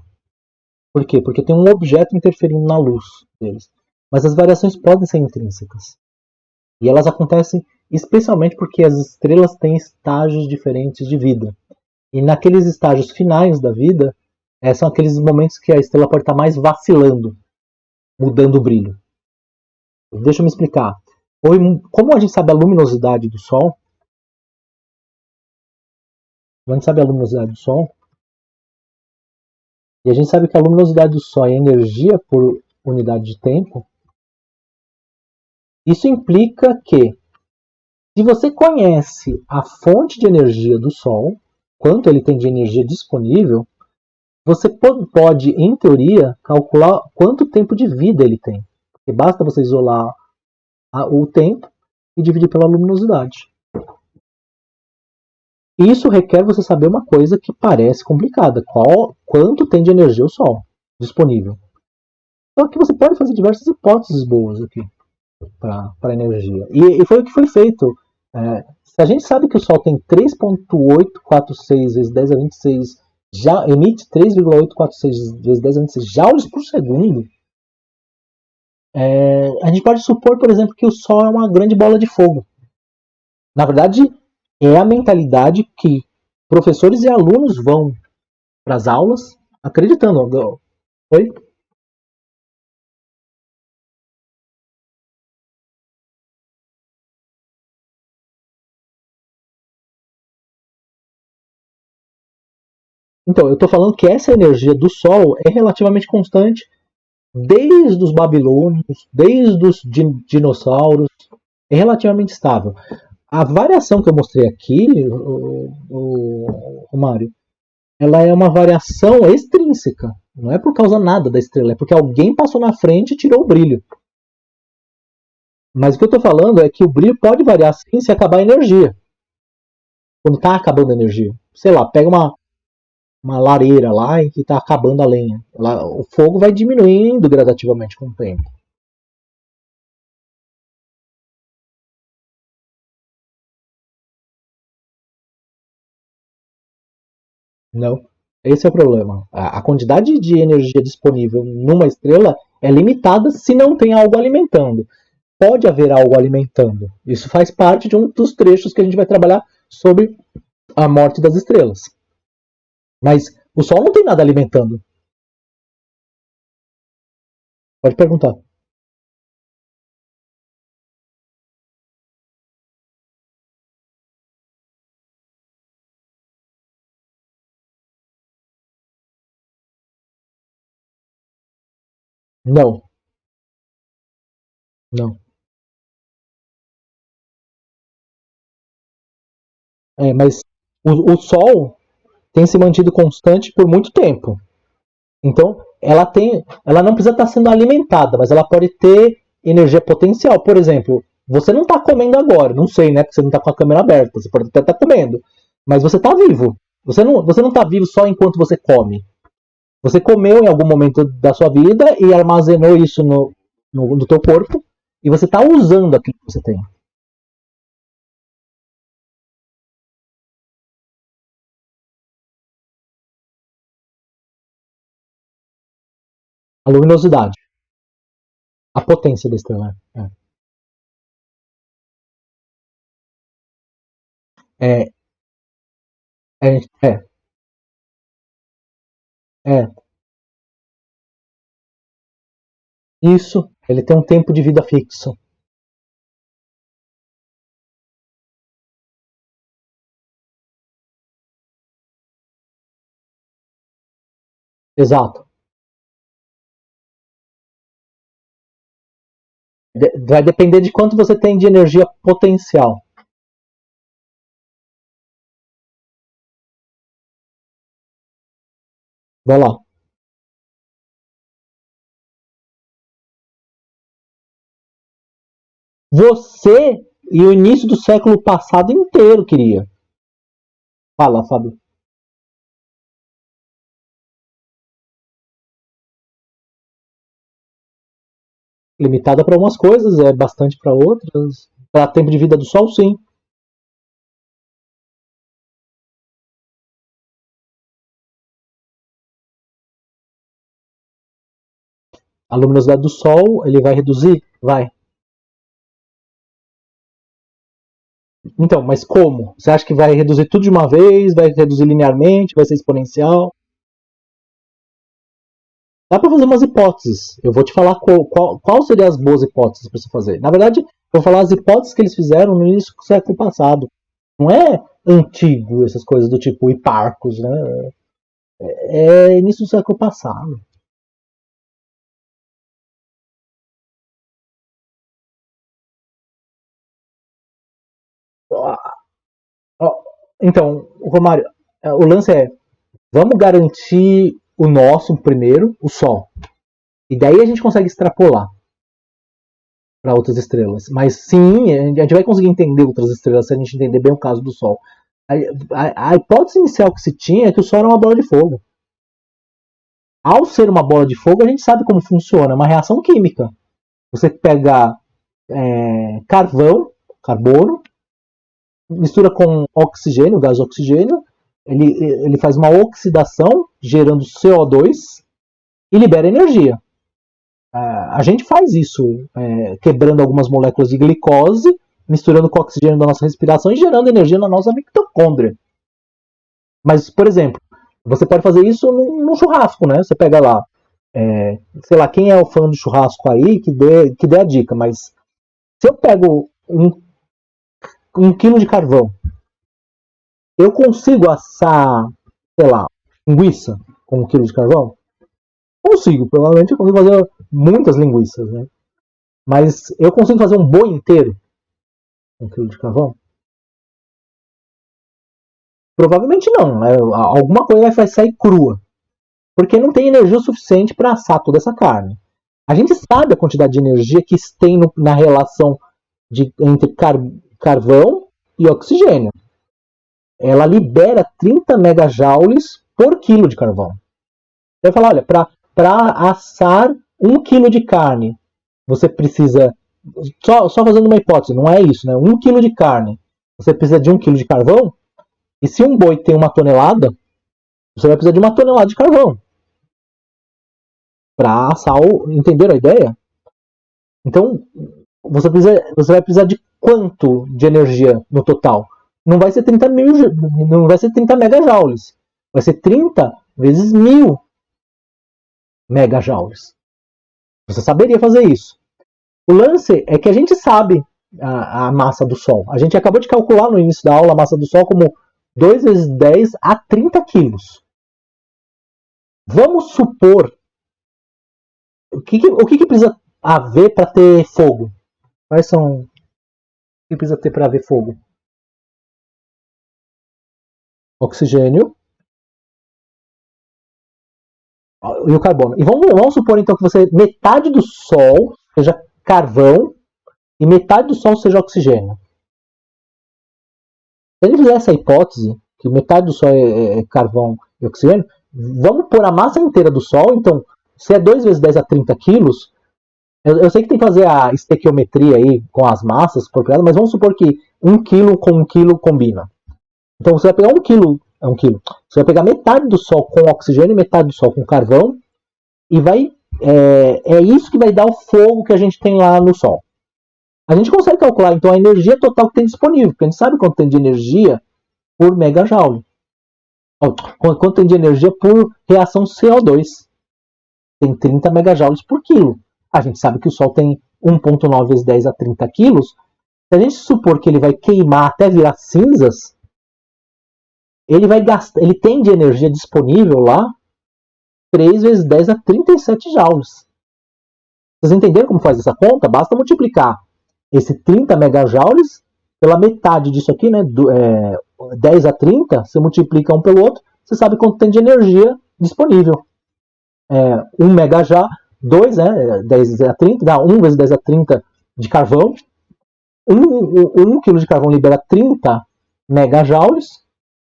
Por quê? Porque tem um objeto interferindo na luz deles. Mas as variações podem ser intrínsecas. E elas acontecem especialmente porque as estrelas têm estágios diferentes de vida. E naqueles estágios finais da vida, são aqueles momentos que a estrela pode estar mais vacilando, mudando o brilho. Deixa eu me explicar. Como a gente sabe a luminosidade do Sol, a gente sabe a luminosidade do Sol, e a gente sabe que a luminosidade do Sol é energia por unidade de tempo, isso implica que, se você conhece a fonte de energia do Sol, quanto ele tem de energia disponível, você pode, em teoria, calcular quanto tempo de vida ele tem. Porque basta você isolar o tempo e dividir pela luminosidade. Isso requer você saber uma coisa que parece complicada. Quanto tem de energia o Sol disponível. Só que você pode fazer diversas hipóteses boas aqui para energia. E foi o que foi feito. Se a gente sabe que o Sol tem 3,846 vezes 10 a 26, já emite 3,846 vezes 10 a 26 joules por segundo, a gente pode supor, por exemplo, que o Sol é uma grande bola de fogo. Na verdade, é a mentalidade que professores e alunos vão para as aulas acreditando. Oi? Então, eu estou falando que essa energia do Sol é relativamente constante desde os babilônios, desde os dinossauros, é relativamente estável. A variação que eu mostrei aqui, o Mário, ela é uma variação extrínseca. Não é por causa nada da estrela, é porque alguém passou na frente e tirou o brilho. Mas o que eu estou falando é que o brilho pode variar sim se acabar a energia. Quando está acabando a energia. Sei lá, pega uma lareira lá em que está acabando a lenha. O fogo vai diminuindo gradativamente com o tempo. Não. Esse é o problema. A quantidade de energia disponível numa estrela é limitada se não tem algo alimentando. Pode haver algo alimentando. Isso faz parte de um dos trechos que a gente vai trabalhar sobre a morte das estrelas. Mas o Sol não tem nada alimentando. Pode perguntar. Não, não. Mas o Sol tem se mantido constante por muito tempo. Então, ela não precisa estar sendo alimentada, mas ela pode ter energia potencial. Por exemplo, você não está comendo agora, não sei, né? Porque você não está com a câmera aberta, você pode até estar comendo, mas você está vivo. Você não está vivo só enquanto você come. Você comeu em algum momento da sua vida e armazenou isso no teu corpo e você está usando aquilo que você tem. A luminosidade, a potência da estrela. É, é, é, é. Isso, ele tem um tempo de vida fixo. Exato. Vai depender de quanto você tem de energia potencial. Vai lá. Você e o início do século passado inteiro queria. Fala, Fábio. Limitada para algumas coisas, é bastante para outras. Para tempo de vida do Sol, sim. A luminosidade do Sol, ele vai reduzir? Vai. Então, mas como? Você acha que vai reduzir tudo de uma vez? Vai reduzir linearmente? Vai ser exponencial? Dá para fazer umas hipóteses. Eu vou te falar qual seriam as boas hipóteses para você fazer. Na verdade, eu vou falar as hipóteses que eles fizeram no início do século passado. Não é antigo essas coisas do tipo Hiparcos, né? É início do século passado. Então, Romário, o lance é, vamos garantir o nosso primeiro, o Sol. E daí a gente consegue extrapolar para outras estrelas. Mas sim, a gente vai conseguir entender outras estrelas se a gente entender bem o caso do Sol. A hipótese inicial que se tinha é que o Sol era uma bola de fogo. Ao ser uma bola de fogo, a gente sabe como funciona, é uma reação química. Você pega carvão, carbono, mistura com oxigênio, gás oxigênio, ele faz uma oxidação, gerando CO2 e libera energia. A gente faz isso quebrando algumas moléculas de glicose, misturando com o oxigênio da nossa respiração e gerando energia na nossa mitocôndria. Mas, por exemplo, você pode fazer isso num churrasco, né? Você pega lá, sei lá, quem é o fã do churrasco aí, que dê a dica, mas se eu pego um quilo de carvão, eu consigo assar, sei lá, linguiça com um quilo de carvão? Consigo, provavelmente eu consigo fazer muitas linguiças, né? Mas eu consigo fazer um boi inteiro com um quilo de carvão? Provavelmente não, né? Alguma coisa vai sair crua, porque não tem energia suficiente para assar toda essa carne. A gente sabe a quantidade de energia que tem na relação entre carvão e oxigênio. Ela libera 30 megajoules por quilo de carvão. Você vai falar, olha, para assar 1 quilo de carne, você precisa, só fazendo uma hipótese, não é isso, né? 1 quilo de carne, você precisa de 1 quilo de carvão, e se um boi tem 1 tonelada, você vai precisar de 1 tonelada de carvão para assar entenderam a ideia? Então, você vai precisar de quanto de energia no total? Não vai ser 30 mil, não vai ser 30 megajoules, vai ser 30 vezes 1000 megajoules. Você saberia fazer isso. O lance é que a gente sabe a massa do Sol. A gente acabou de calcular no início da aula a massa do Sol como 2 vezes 10 a 30 quilos. Vamos supor. O que precisa haver para ter fogo? Quais são. O que precisa ter para haver fogo? Oxigênio e o carbono. E vamos supor então que metade do Sol seja carvão e metade do Sol seja oxigênio. Se a gente fizer essa hipótese, que metade do Sol é carvão e oxigênio, vamos pôr a massa inteira do Sol, então, se é 2 vezes 10 a 30 quilos, eu sei que tem que fazer a estequiometria aí com as massas apropriadas, mas vamos supor que 1 quilo com 1 quilo combina. Então você vai pegar 1 quilo, você vai pegar metade do Sol com oxigênio e metade do Sol com carvão, e é isso que vai dar o fogo que a gente tem lá no Sol. A gente consegue calcular então a energia total que tem disponível, porque a gente sabe quanto tem de energia por megajoule. Quanto tem de energia por reação CO2? Tem 30 megajoules por quilo. A gente sabe que o Sol tem 1,9 vezes 10 a 30 quilos. Se a gente supor que ele vai queimar até virar cinzas, ele tem de energia disponível lá 3 vezes 10 a 37 joules. Vocês entenderam como faz essa conta? Basta multiplicar esse 30 megajoules pela metade disso aqui, né? 10 a 30, você multiplica um pelo outro, você sabe quanto tem de energia disponível. 1 megajoule, 2, né? 10 a 30, dá 1 vezes 10 a 30 de carvão. 1 kg de carvão libera 30 megajoules.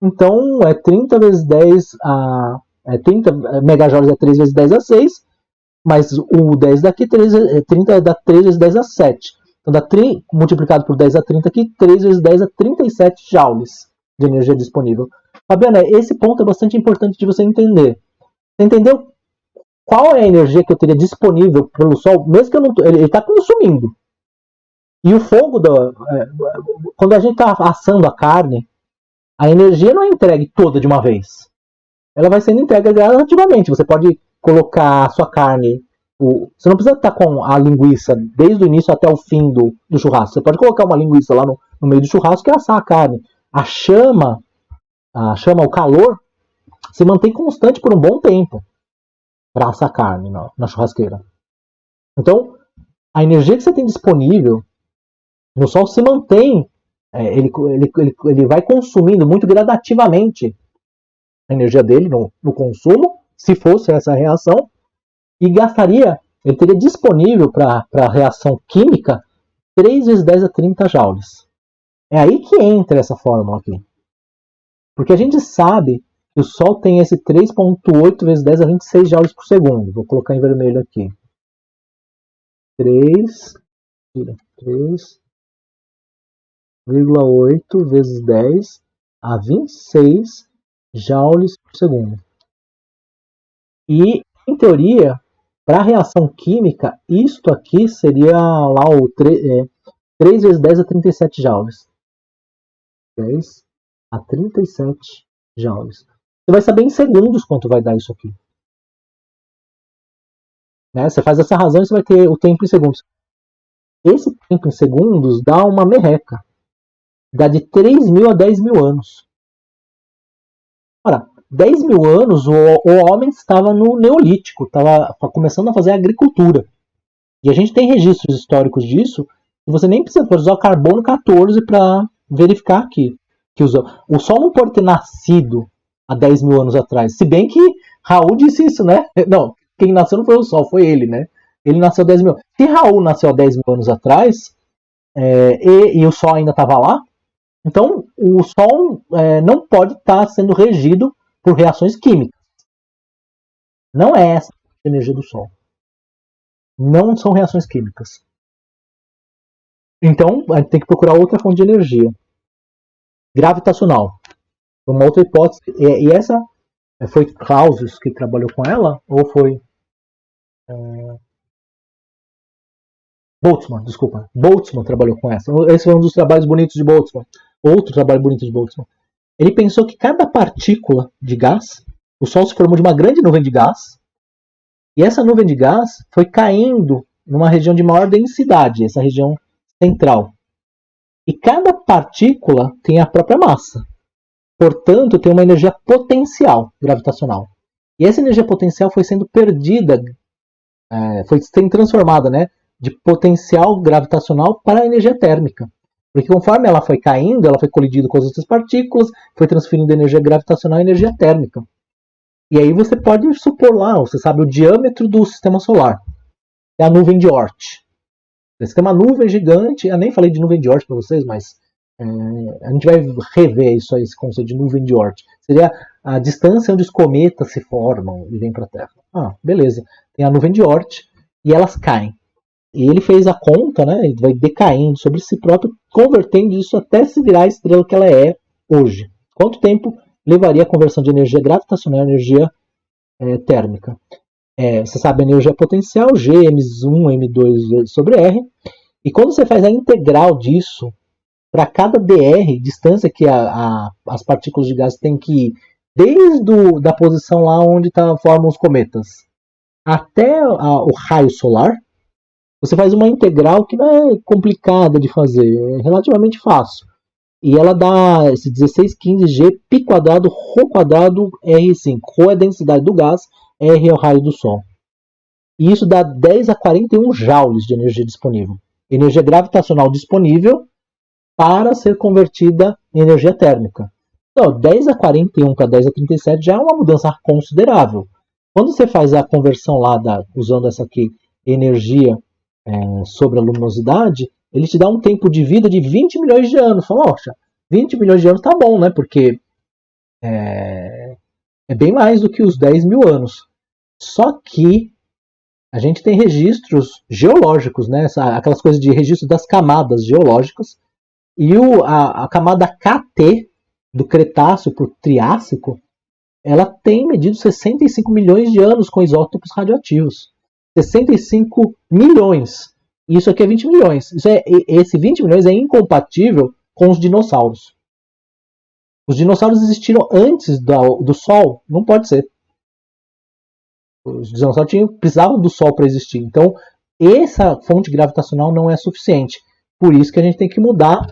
Então, 30 vezes 10 a... 30 megajoules é 3 vezes 10 a 6. Mas o 10 daqui, 30 dá 3 vezes 10 a 7. Então, dá multiplicado por 10 a 30 aqui, 3 vezes 10 a 37 joules de energia disponível. Fabiana, esse ponto é bastante importante de você entender. Você entendeu qual é a energia que eu teria disponível pelo Sol, mesmo que eu não... Ele está consumindo. E o fogo, quando a gente está assando a carne, a energia não é entregue toda de uma vez. Ela vai sendo entregue gradativamente. Você pode colocar a sua carne... Você não precisa estar com a linguiça desde o início até o fim do churrasco. Você pode colocar uma linguiça lá no meio do churrasco e assar a carne. A chama, o calor, se mantém constante por um bom tempo para assar carne na churrasqueira. Então, a energia que você tem disponível no Sol se mantém, ele vai consumindo muito gradativamente a energia dele no consumo, se fosse essa reação, e ele teria disponível para a reação química 3 vezes 10 a 30 joules. É aí que entra essa fórmula aqui. Porque a gente sabe que o Sol tem esse 3,8 vezes 10 a 26 joules por segundo. Vou colocar em vermelho aqui. 3,8 vezes 10 a 26 joules por segundo. E, em teoria, para a reação química, isto aqui seria lá o 3 vezes 10 a 37 joules. 10 a 37 joules. Você vai saber em segundos quanto vai dar isso aqui. Né? Você faz essa razão e você vai ter o tempo em segundos. Esse tempo em segundos dá uma merreca. Dá de 3.000 a 10.000 anos. Ora, 10.000 anos o homem estava no Neolítico, estava começando a fazer agricultura. E a gente tem registros históricos disso, e você nem precisa usar o carbono 14 para verificar aqui. Que o Sol não pode ter nascido há 10.000 anos atrás. Se bem que Raul disse isso, né? Não, quem nasceu não foi o Sol, foi ele, né? Ele nasceu há 10.000 anos. Se Raul nasceu há 10.000 anos atrás, e o Sol ainda estava lá, então o Sol não pode estar sendo regido por reações químicas. Não é essa a energia do Sol. Não são reações químicas. Então, a gente tem que procurar outra fonte de energia. Gravitacional. Uma outra hipótese. E essa foi Clausius que trabalhou com ela? Ou foi... Boltzmann, desculpa. Boltzmann trabalhou com essa. Esse foi um dos trabalhos bonitos de Boltzmann. Outro trabalho bonito de Boltzmann. Ele pensou que cada partícula de gás, o Sol se formou de uma grande nuvem de gás, e essa nuvem de gás foi caindo numa região de maior densidade, essa região central. E cada partícula tem a própria massa. Portanto, tem uma energia potencial gravitacional. E essa energia potencial foi sendo perdida, foi sendo transformada, né, de potencial gravitacional para energia térmica. Porque conforme ela foi caindo, ela foi colidindo com as outras partículas, foi transferindo energia gravitacional e energia térmica. E aí você pode supor lá, você sabe o diâmetro do sistema solar. É a nuvem de Oort. Você tem uma nuvem gigante, eu nem falei de nuvem de Oort para vocês, mas a gente vai rever isso aí, esse conceito de nuvem de Oort. Seria a distância onde os cometas se formam e vêm para a Terra. Ah, beleza. Tem a nuvem de Oort e elas caem. E ele fez a conta, né? Ele vai decaindo sobre si próprio, convertendo isso até se virar a estrela que ela é hoje. Quanto tempo levaria a conversão de energia gravitacional a energia térmica? Você sabe a energia potencial, G, M1, M2 sobre R. E quando você faz a integral disso para cada dr, distância que as partículas de gás têm que ir, desde da posição lá onde formam os cometas, até o raio solar, você faz uma integral que não é complicada de fazer, é relativamente fácil. E ela dá esse 1615G π quadrado ρ quadrado R5. Ρ é a densidade do gás, R é o raio do Sol. E isso dá 10 a 41 joules de energia disponível. Energia gravitacional disponível para ser convertida em energia térmica. Então, 10 a 41 para 10 a 37 já é uma mudança considerável. Quando você faz a conversão lá, usando essa aqui, energia sobre a luminosidade, ele te dá um tempo de vida de 20 milhões de anos. Fala, poxa, 20 milhões de anos tá bom, né? Porque é bem mais do que os 10 mil anos. Só que a gente tem registros geológicos, né? Aquelas coisas de registro das camadas geológicas. E a camada KT, do Cretáceo para o Triássico, ela tem medido 65 milhões de anos com isótopos radioativos. 65 milhões. Isso aqui é 20 milhões. Esse 20 milhões é incompatível com os dinossauros. Os dinossauros existiram antes do Sol? Não pode ser. Os dinossauros precisavam do Sol para existir. Então, essa fonte gravitacional não é suficiente. Por isso que a gente tem que mudar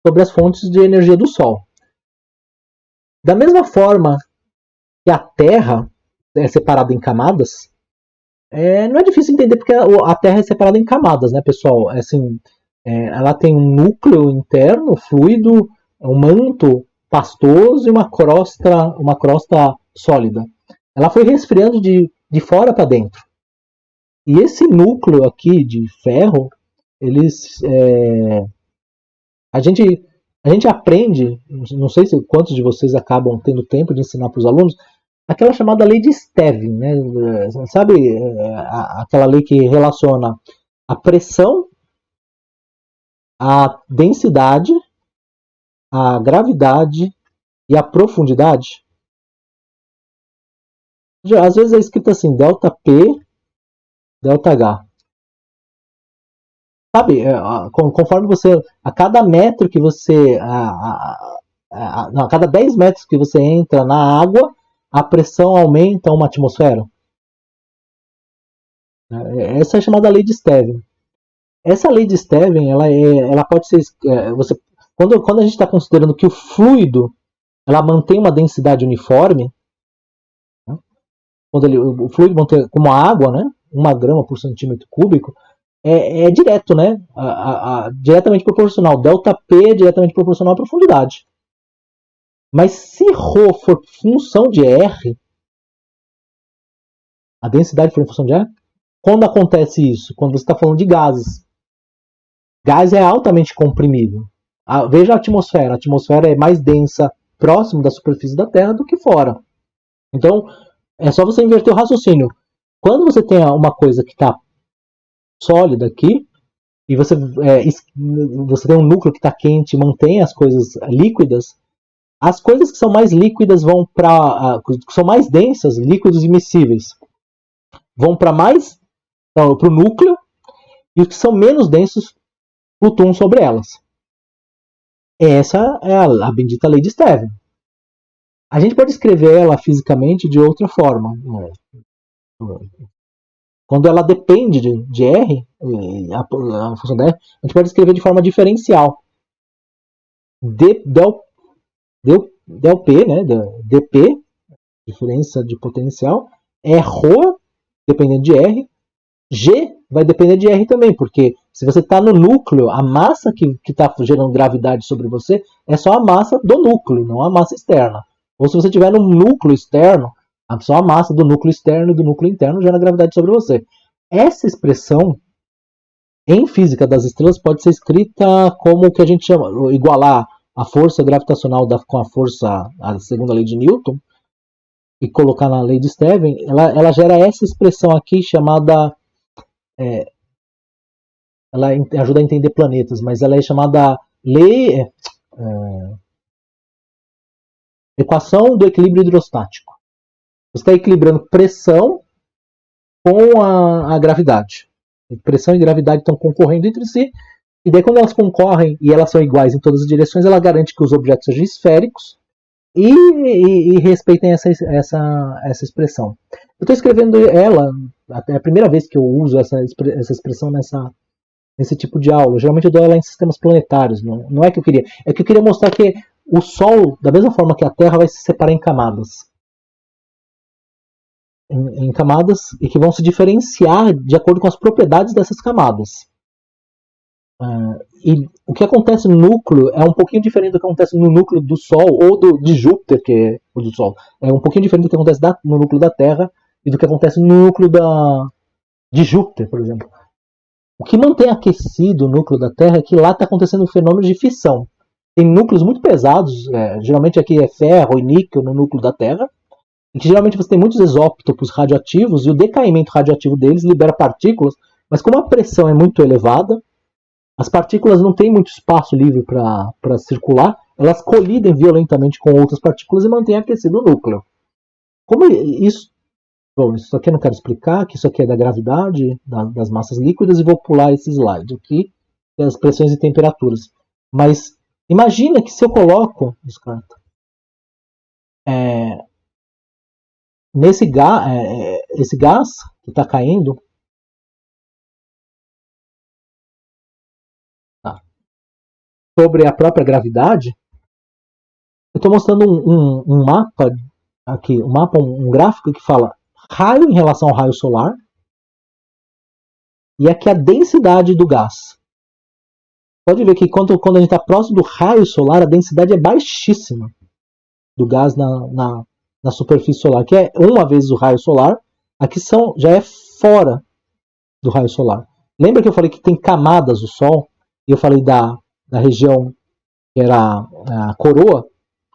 sobre as fontes de energia do Sol. Da mesma forma que a Terra é separada em camadas, não é difícil entender porque a Terra é separada em camadas, né, pessoal? Assim, ela tem um núcleo interno, fluido, um manto pastoso e uma crosta sólida. Ela foi resfriando de fora para dentro. E esse núcleo aqui de ferro, a gente aprende, não sei quantos de vocês acabam tendo tempo de ensinar para os alunos, aquela chamada lei de Stevin, né? Sabe aquela lei que relaciona a pressão, a densidade, a gravidade e a profundidade? Às vezes é escrito assim, delta P, delta H. Sabe, conforme você, a cada metro que você, a cada 10 metros que você entra na água, a pressão aumenta uma atmosfera. Essa é chamada lei de Stevin. Essa lei de Stevin, ela pode ser, quando a gente está considerando que o fluido, ela mantém uma densidade uniforme, né? Quando o fluido mantém, como a água, né, 1 grama por centímetro cúbico, é direto, né? Diretamente proporcional. Delta P é diretamente proporcional à profundidade. Mas se ρ for função de R, a densidade for função de R, quando acontece isso? Quando você está falando de gases. Gás é altamente comprimível. Veja a atmosfera. A atmosfera é mais densa próximo da superfície da Terra do que fora. Então, é só você inverter o raciocínio. Quando você tem uma coisa que está sólida aqui, e você tem um núcleo que está quente e mantém as coisas líquidas, as coisas que são mais líquidas vão para. Que são mais densas, líquidos e miscíveis, vão para o núcleo, e os que são menos densos flutuam sobre elas. Essa é a bendita lei de Stevin. A gente pode escrever ela fisicamente de outra forma. Quando ela depende de R, a função da R, a gente pode escrever de forma diferencial. Del P, né, dP, diferença de potencial, é ρ, dependendo de R, G vai depender de R também, porque se você está no núcleo, a massa que está gerando gravidade sobre você é só a massa do núcleo, não a massa externa. Ou se você estiver no núcleo externo, só a massa do núcleo externo e do núcleo interno gera gravidade sobre você. Essa expressão, em física das estrelas, pode ser escrita como o que a gente chama, igualar a força gravitacional com a segunda lei de Newton, e colocar na lei de Stevin, ela gera essa expressão aqui chamada... ela ajuda a entender planetas, mas ela é chamada equação do equilíbrio hidrostático. Você está equilibrando pressão com a gravidade. Pressão e gravidade estão concorrendo entre si, E daí quando elas concorrem e elas são iguais em todas as direções, ela garante que os objetos sejam esféricos e respeitem essa expressão. Eu estou escrevendo ela, é a primeira vez que eu uso essa expressão nesse tipo de aula. Geralmente eu dou ela em sistemas planetários, não é que eu queria. É que eu queria mostrar que o Sol, da mesma forma que a Terra, vai se separar em camadas. Em camadas e que vão se diferenciar de acordo com as propriedades dessas camadas. E o que acontece no núcleo é um pouquinho diferente do que acontece no núcleo do Sol ou de Júpiter, que é o do Sol. É um pouquinho diferente do que acontece no núcleo da Terra e do que acontece no núcleo de Júpiter, por exemplo. O que mantém aquecido o núcleo da Terra é que lá está acontecendo um fenômeno de fissão. Tem núcleos muito pesados, geralmente aqui é ferro e níquel no núcleo da Terra, e que geralmente você tem muitos isótopos radioativos e o decaimento radioativo deles libera partículas, mas como a pressão é muito elevada, as partículas não têm muito espaço livre para circular, elas colidem violentamente com outras partículas e mantêm aquecido o núcleo. Como isso... Bom, isso aqui eu não quero explicar, que isso aqui é da gravidade, das massas líquidas, e vou pular esse slide aqui, que é as pressões e temperaturas. Mas imagina que se eu coloco... esse gás que está caindo... sobre a própria gravidade, eu estou mostrando um mapa aqui, um gráfico que fala raio em relação ao raio solar, e aqui a densidade do gás. Pode ver que quando a gente está próximo do raio solar, a densidade é baixíssima do gás na superfície solar, que é uma vez o raio solar, aqui já é fora do raio solar. Lembra que eu falei que tem camadas do Sol, e eu falei da região que era a coroa,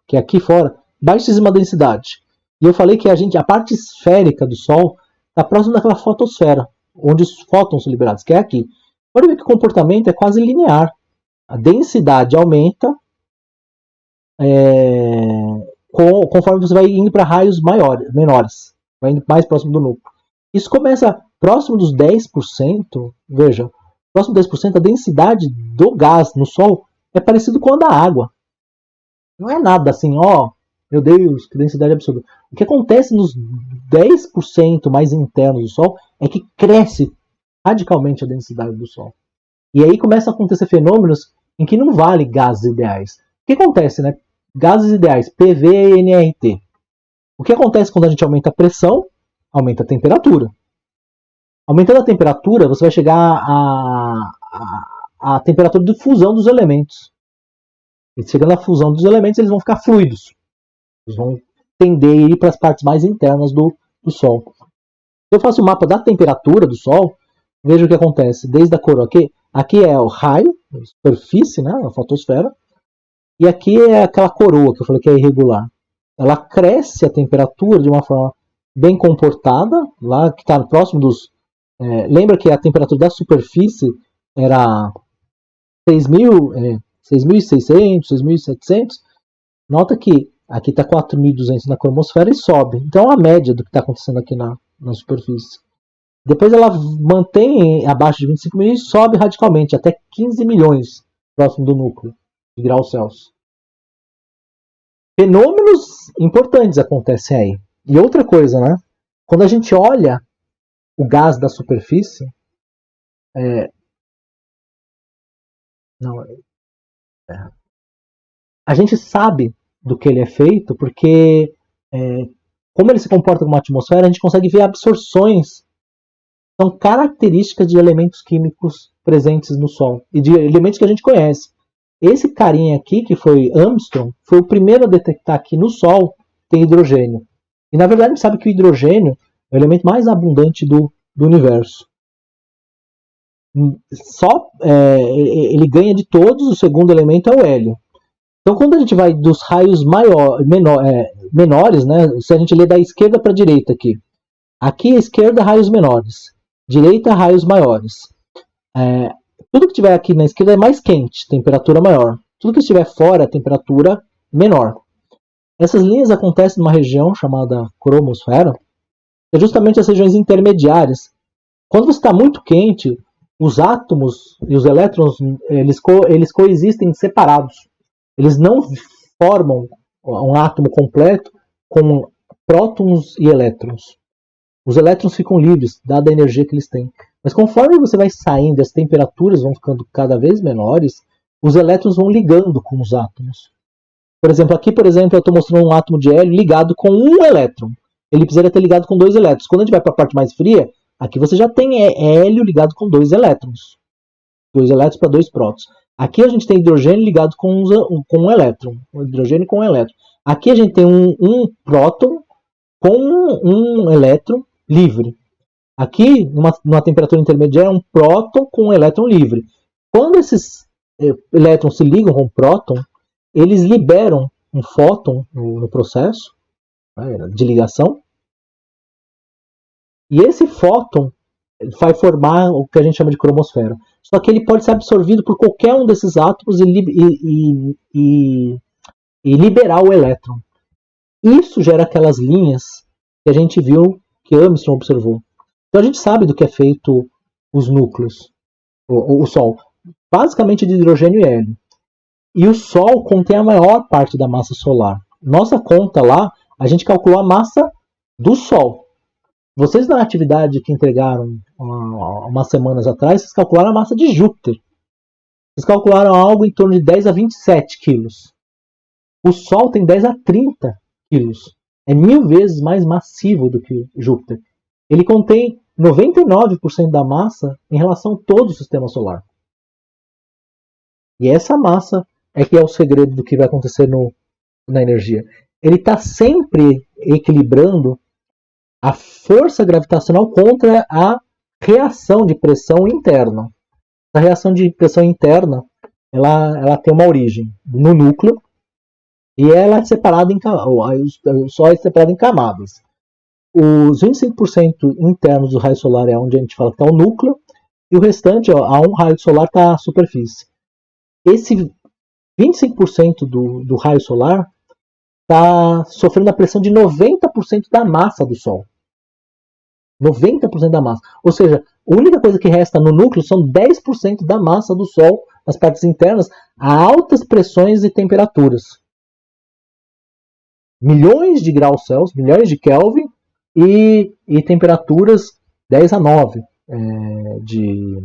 que é aqui fora, baixíssima densidade. E eu falei que a parte esférica do Sol está próxima daquela fotosfera, onde os fótons são liberados, que é aqui. Pode ver que o comportamento é quase linear. A densidade aumenta conforme você vai indo para raios menores, vai indo mais próximo do núcleo. Isso começa próximo dos 10%, veja, próximo dos 10%, a densidade do gás no Sol é parecido com a da água. Não é nada assim, meu Deus, que densidade absurda. O que acontece nos 10% mais internos do Sol é que cresce radicalmente a densidade do Sol. E aí começam a acontecer fenômenos em que não vale gases ideais. O que acontece, né? Gases ideais, PV e nRT. O que acontece quando a gente aumenta a pressão? Aumenta a temperatura. Aumentando a temperatura, você vai chegar à temperatura de fusão dos elementos. E chegando à fusão dos elementos, eles vão ficar fluidos. Eles vão tender a ir para as partes mais internas do Sol. Se eu faço o mapa da temperatura do Sol, veja o que acontece. Desde a coroa aqui é o raio, a superfície, né, a fotosfera, e aqui é aquela coroa que eu falei que é irregular. Ela cresce a temperatura de uma forma bem comportada, lá que está próximo dos... lembra que a temperatura da superfície era 6.600, 6.700. Nota que aqui está 4.200 na cromosfera e sobe. Então é a média do que está acontecendo aqui na superfície. Depois ela mantém abaixo de 25 milhões e sobe radicalmente, até 15 milhões próximo do núcleo de graus Celsius. Fenômenos importantes acontecem aí. E outra coisa, né? Quando a gente olha o gás da superfície, a gente sabe do que ele é feito porque, como ele se comporta como uma atmosfera, a gente consegue ver absorções. São características de elementos químicos presentes no Sol e de elementos que a gente conhece. Esse carinha aqui, que foi Armstrong, foi o primeiro a detectar que no Sol tem hidrogênio. E na verdade a gente sabe que o hidrogênio é o elemento mais abundante do universo. Ele ganha de todos, o segundo elemento é o hélio. Então quando a gente vai dos raios menores, né, se a gente lê da esquerda para a direita aqui à esquerda raios menores, direita raios maiores. Tudo que estiver aqui na esquerda é mais quente, temperatura maior. Tudo que estiver fora é temperatura menor. Essas linhas acontecem numa região chamada cromosfera, que é justamente as regiões intermediárias. Quando você está muito quente, os átomos e os elétrons eles coexistem separados. Eles não formam um átomo completo com prótons e elétrons. Os elétrons ficam livres, dada a energia que eles têm. Mas conforme você vai saindo, as temperaturas vão ficando cada vez menores, os elétrons vão ligando com os átomos. Por exemplo, aqui, eu estou mostrando um átomo de hélio ligado com um elétron. Ele precisaria ter ligado com 2 elétrons. Quando a gente vai para a parte mais fria, aqui você já tem hélio ligado com 2 elétrons. 2 elétrons para 2 prótons. Aqui a gente tem hidrogênio ligado com um elétron. Um hidrogênio com um elétron. Aqui a gente tem um próton com um elétron livre. Aqui, numa temperatura intermediária, é um próton com um elétron livre. Quando esses elétrons se ligam com o próton, eles liberam um fóton no processo, né, de ligação. E esse fóton vai formar o que a gente chama de cromosfera. Só que ele pode ser absorvido por qualquer um desses átomos e liberar o elétron. Isso gera aquelas linhas que a gente viu, que Armstrong observou. Então a gente sabe do que é feito os núcleos, o Sol, basicamente de hidrogênio e hélio. E o Sol contém a maior parte da massa solar. Nossa conta lá, a gente calculou a massa do Sol. Vocês na atividade que entregaram umas semanas atrás, vocês calcularam a massa de Júpiter. Vocês calcularam algo em torno de 10 a 27 quilos. O Sol tem 10 a 30 quilos. É 1000 vezes mais massivo do que Júpiter. Ele contém 99% da massa em relação a todo o sistema solar. E essa massa é que é o segredo do que vai acontecer na energia. Ele está sempre equilibrando a força gravitacional contra a reação de pressão interna. A reação de pressão interna ela tem uma origem no núcleo e ela é separada o Sol é separado em camadas. Os 25% internos do raio solar é onde a gente fala que está o núcleo e o restante, a um raio solar, está a superfície. Esse 25% do raio solar está sofrendo a pressão de 90% da massa do Sol. 90% da massa. Ou seja, a única coisa que resta no núcleo são 10% da massa do Sol, nas partes internas, a altas pressões e temperaturas. Milhões de graus Celsius, milhões de Kelvin e temperaturas 10 a 9 de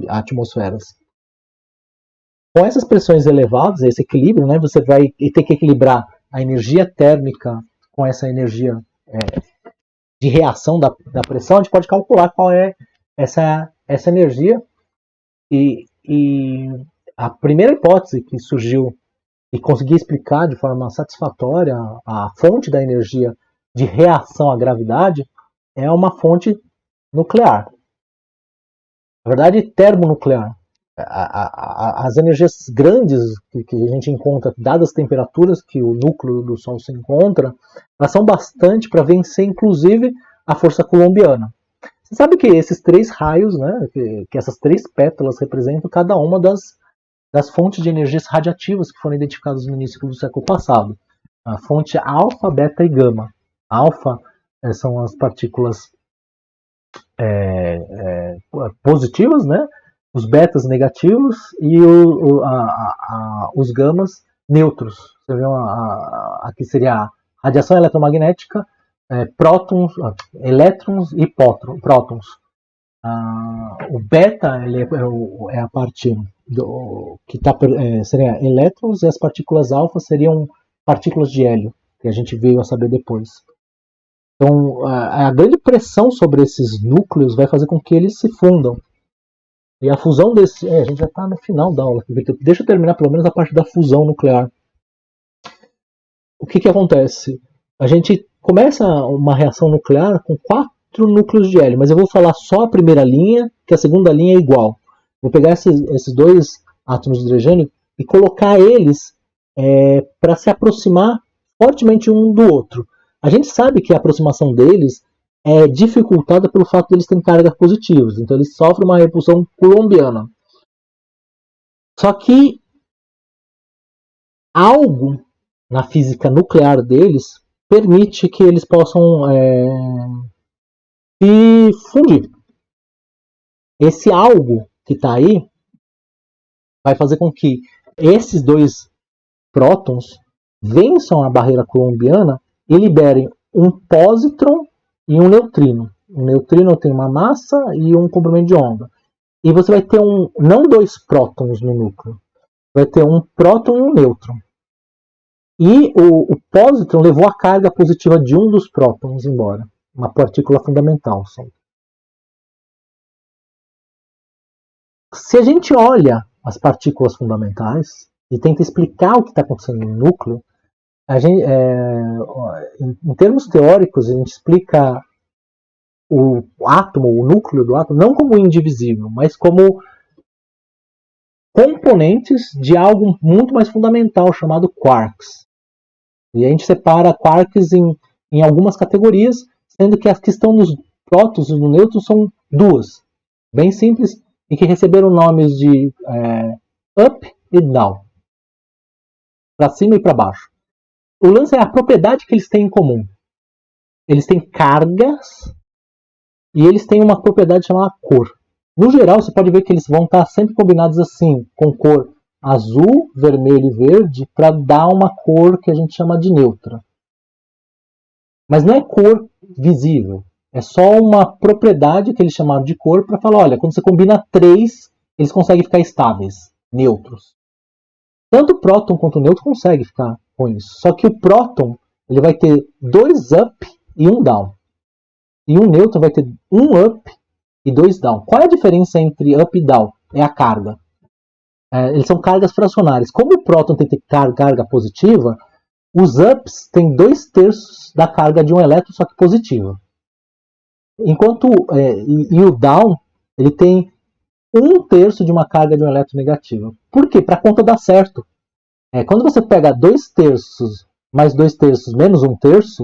atmosferas. Com essas pressões elevadas, esse equilíbrio, né, você vai ter que equilibrar a energia térmica com essa energia de reação da pressão. A gente pode calcular qual é essa energia. E a primeira hipótese que surgiu e conseguir explicar de forma satisfatória a fonte da energia de reação à gravidade é uma fonte nuclear. Na verdade, termonuclear. As energias grandes que a gente encontra, dadas as temperaturas que o núcleo do Sol se encontra, elas são bastante para vencer, inclusive, a força coulombiana. Você sabe que esses 3 raios, né, que essas 3 pétalas representam cada uma das fontes de energias radiativas que foram identificadas no início do século passado. A fonte alfa, beta e gama. Alfa são as partículas positivas, né? Os betas negativos e os gamas neutros. Você vê aqui seria a radiação eletromagnética, prótons, elétrons e prótons. O beta é a parte que seria elétrons, e as partículas alfa seriam partículas de hélio, que a gente veio a saber depois. Então, a grande pressão sobre esses núcleos vai fazer com que eles se fundam. E a fusão desse... a gente já está no final da aula. Deixa eu terminar pelo menos a parte da fusão nuclear. O que acontece? A gente começa uma reação nuclear com 4 núcleos de hélio, mas eu vou falar só a primeira linha, que a segunda linha é igual. Vou pegar esses 2 átomos de hidrogênio e colocar eles para se aproximar fortemente um do outro. A gente sabe que a aproximação deles é dificultada pelo fato de eles terem cargas positivas. Então eles sofrem uma repulsão coulombiana. Só que algo na física nuclear deles permite que eles possam se fundir. esse algo que está aí vai fazer com que esses dois prótons vençam a barreira coulombiana e liberem um pósitron e um neutrino. O neutrino tem uma massa e um comprimento de onda. E você vai ter não dois prótons no núcleo, vai ter um próton e um nêutron. E o pósitron levou a carga positiva de um dos prótons embora, uma partícula fundamental. Se a gente olha as partículas fundamentais e tenta explicar o que está acontecendo no núcleo, em termos teóricos, a gente explica o átomo, o núcleo do átomo, não como indivisível, mas como componentes de algo muito mais fundamental chamado quarks. E a gente separa quarks em algumas categorias, sendo que as que estão nos prótons e no nêutron são duas, bem simples, e que receberam nomes de up e down, para cima e para baixo. O lance é a propriedade que eles têm em comum. Eles têm cargas e eles têm uma propriedade chamada cor. No geral, você pode ver que eles vão estar sempre combinados assim, com cor azul, vermelho e verde, para dar uma cor que a gente chama de neutra. Mas não é cor visível. É só uma propriedade que eles chamaram de cor para falar, olha, quando você combina 3, eles conseguem ficar estáveis, neutros. Tanto o próton quanto o nêutron consegue ficar com isso. Só que o próton ele vai ter 2 up e 1 down. E um nêutron vai ter 1 up e 2 down. Qual é a diferença entre up e down? É a carga. Eles são cargas fracionárias. Como o próton tem que ter carga positiva, os ups têm 2/3 da carga de um elétron, só que positiva. Enquanto o down ele tem 1/3 de uma carga de um elétron negativa. Por quê? Para a conta dar certo. Quando você pega 2/3 mais 2/3 menos 1/3,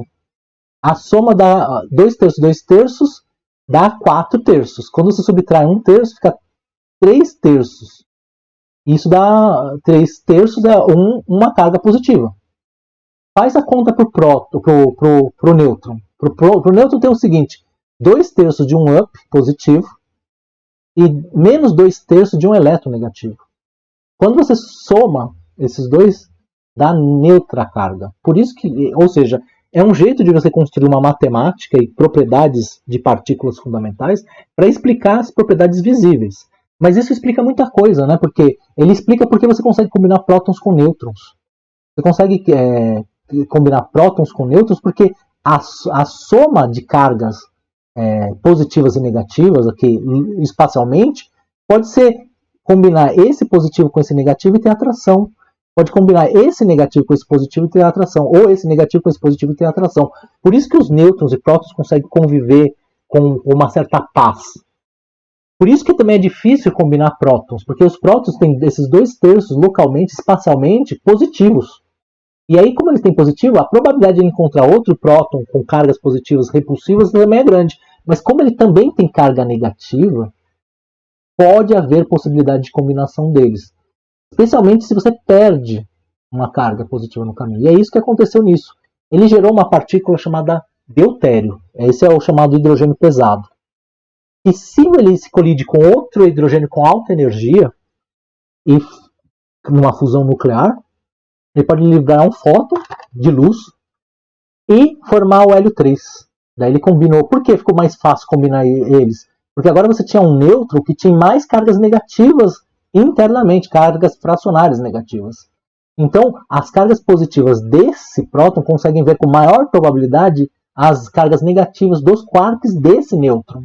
a soma dá 2/3, 2/3 dá 4/3. Quando você subtrai 1/3, fica 3/3. Isso dá 3/3 é uma carga positiva. Faz a conta para o nêutron. Para o nêutron tem o seguinte: 2/3 de um up positivo e menos 2/3 de um elétron negativo. Quando você soma esses dois, dá neutra a carga. Por isso que, ou seja, é um jeito de você construir uma matemática e propriedades de partículas fundamentais para explicar as propriedades visíveis. Mas isso explica muita coisa, né? Porque ele explica porque você consegue combinar prótons com nêutrons. Você consegue combinar prótons com nêutrons porque a soma de cargas positivas e negativas aqui espacialmente pode ser combinar esse positivo com esse negativo e ter atração. Pode combinar esse negativo com esse positivo e ter atração. Ou esse negativo com esse positivo e ter atração. Por isso que os nêutrons e prótons conseguem conviver com uma certa paz. Por isso que também é difícil combinar prótons, porque os prótons têm esses 2/3 localmente, espacialmente, positivos. E aí, como eles têm positivo, a probabilidade de ele encontrar outro próton com cargas positivas repulsivas também é grande. Mas como ele também tem carga negativa, pode haver possibilidade de combinação deles. Especialmente se você perde uma carga positiva no caminho. E é isso que aconteceu nisso. Ele gerou uma partícula chamada deutério. Esse é o chamado hidrogênio pesado. E se ele se colide com outro hidrogênio com alta energia, e numa fusão nuclear, ele pode liberar um fóton de luz e formar o hélio 3. Daí ele combinou. Por que ficou mais fácil combinar eles? Porque agora você tinha um nêutron que tinha mais cargas negativas internamente, cargas fracionárias negativas. Então, as cargas positivas desse próton conseguem ver com maior probabilidade as cargas negativas dos quarks desse nêutron.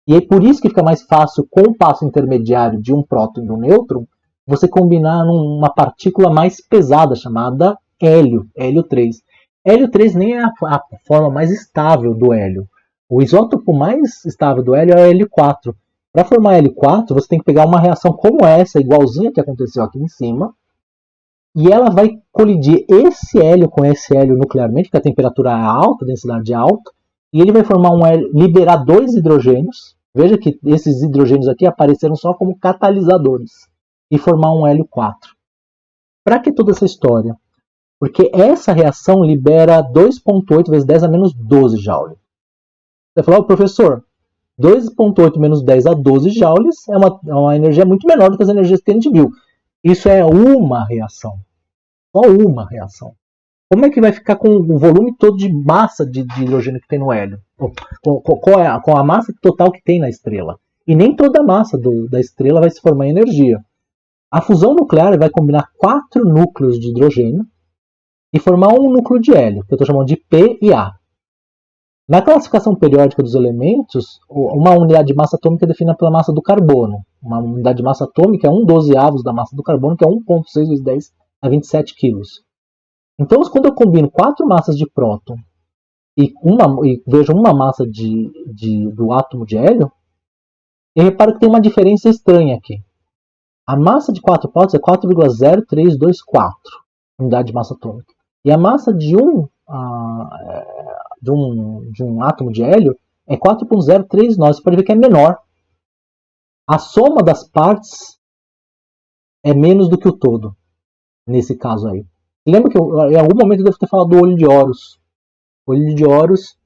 E é por isso que fica mais fácil, com o passo intermediário de um próton e de um nêutron, você combinar numa partícula mais pesada, chamada hélio, hélio 3. Hélio 3 nem é a forma mais estável do hélio. O isótopo mais estável do hélio é o hélio 4. Para formar hélio 4, você tem que pegar uma reação como essa, igualzinha que aconteceu aqui em cima, e ela vai colidir esse hélio com esse hélio nuclearmente, porque a temperatura é alta, a densidade é alta, e ele vai formar um hélio, liberar 2 hidrogênios. Veja que esses hidrogênios aqui apareceram só como catalisadores, e formar um hélio 4. Para que toda essa história? Porque essa reação libera 2,8 vezes 10 a menos 12 Joule. Você falou, professor, 2,8 menos 10 a 12 joules é uma energia muito menor do que as energias que a gente viu. Isso é uma reação. Só uma reação. Como é que vai ficar com o volume todo de massa de hidrogênio que tem no hélio? Com a massa total que tem na estrela? E nem toda a massa da estrela vai se formar em energia. A fusão nuclear vai combinar 4 núcleos de hidrogênio e formar um núcleo de hélio, que eu estou chamando de P e A. Na classificação periódica dos elementos, uma unidade de massa atômica é definida pela massa do carbono. Uma unidade de massa atômica é 1/12 da massa do carbono, que é 1,6 vezes 10 a 27 quilos. Então, quando eu combino 4 massas de próton e vejo uma massa do átomo de hélio, eu reparo que tem uma diferença estranha aqui. A massa de 4 prótons é 4,0324 unidade de massa atômica. E a massa de um átomo de hélio é 4,039. Você pode ver que é menor. A soma das partes é menos do que o todo, nesse caso aí. Lembra que em algum momento eu devo ter falado do olho de Horus. O olho de Horus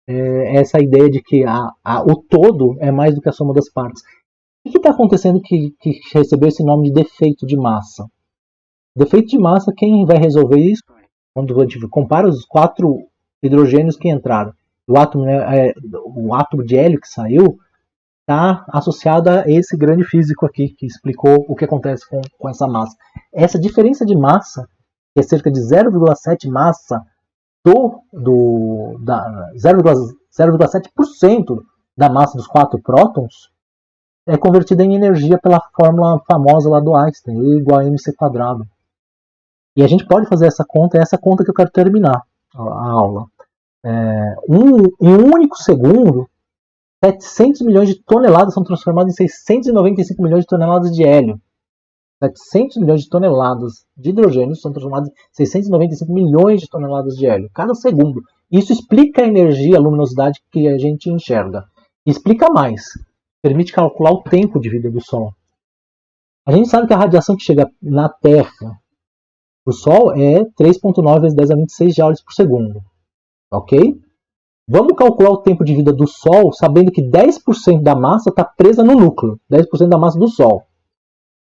é essa ideia de que o todo é mais do que a soma das partes. O que está acontecendo que recebeu esse nome de defeito de massa? Defeito de massa, quem vai resolver isso? Quando a gente compara os 4 hidrogênios que entraram, o átomo de hélio que saiu está associado a esse grande físico aqui que explicou o que acontece com essa massa. Essa diferença de massa, que é cerca de 0,7 massa 0,7% da massa dos 4 prótons, é convertida em energia pela fórmula famosa lá do Einstein, E igual a mc². E a gente pode fazer essa conta, é essa conta que eu quero terminar a aula. Em um único segundo, 700 milhões de toneladas são transformadas em 695 milhões de toneladas de hélio. 700 milhões de toneladas de hidrogênio são transformadas em 695 milhões de toneladas de hélio, cada segundo. Isso explica a energia, a luminosidade que a gente enxerga. E explica mais. Permite calcular o tempo de vida do Sol. A gente sabe que a radiação que chega na Terra o Sol é 3,9 vezes 10 a 26 joules por segundo. Ok? Vamos calcular o tempo de vida do Sol sabendo que 10% da massa está presa no núcleo. 10% da massa do Sol.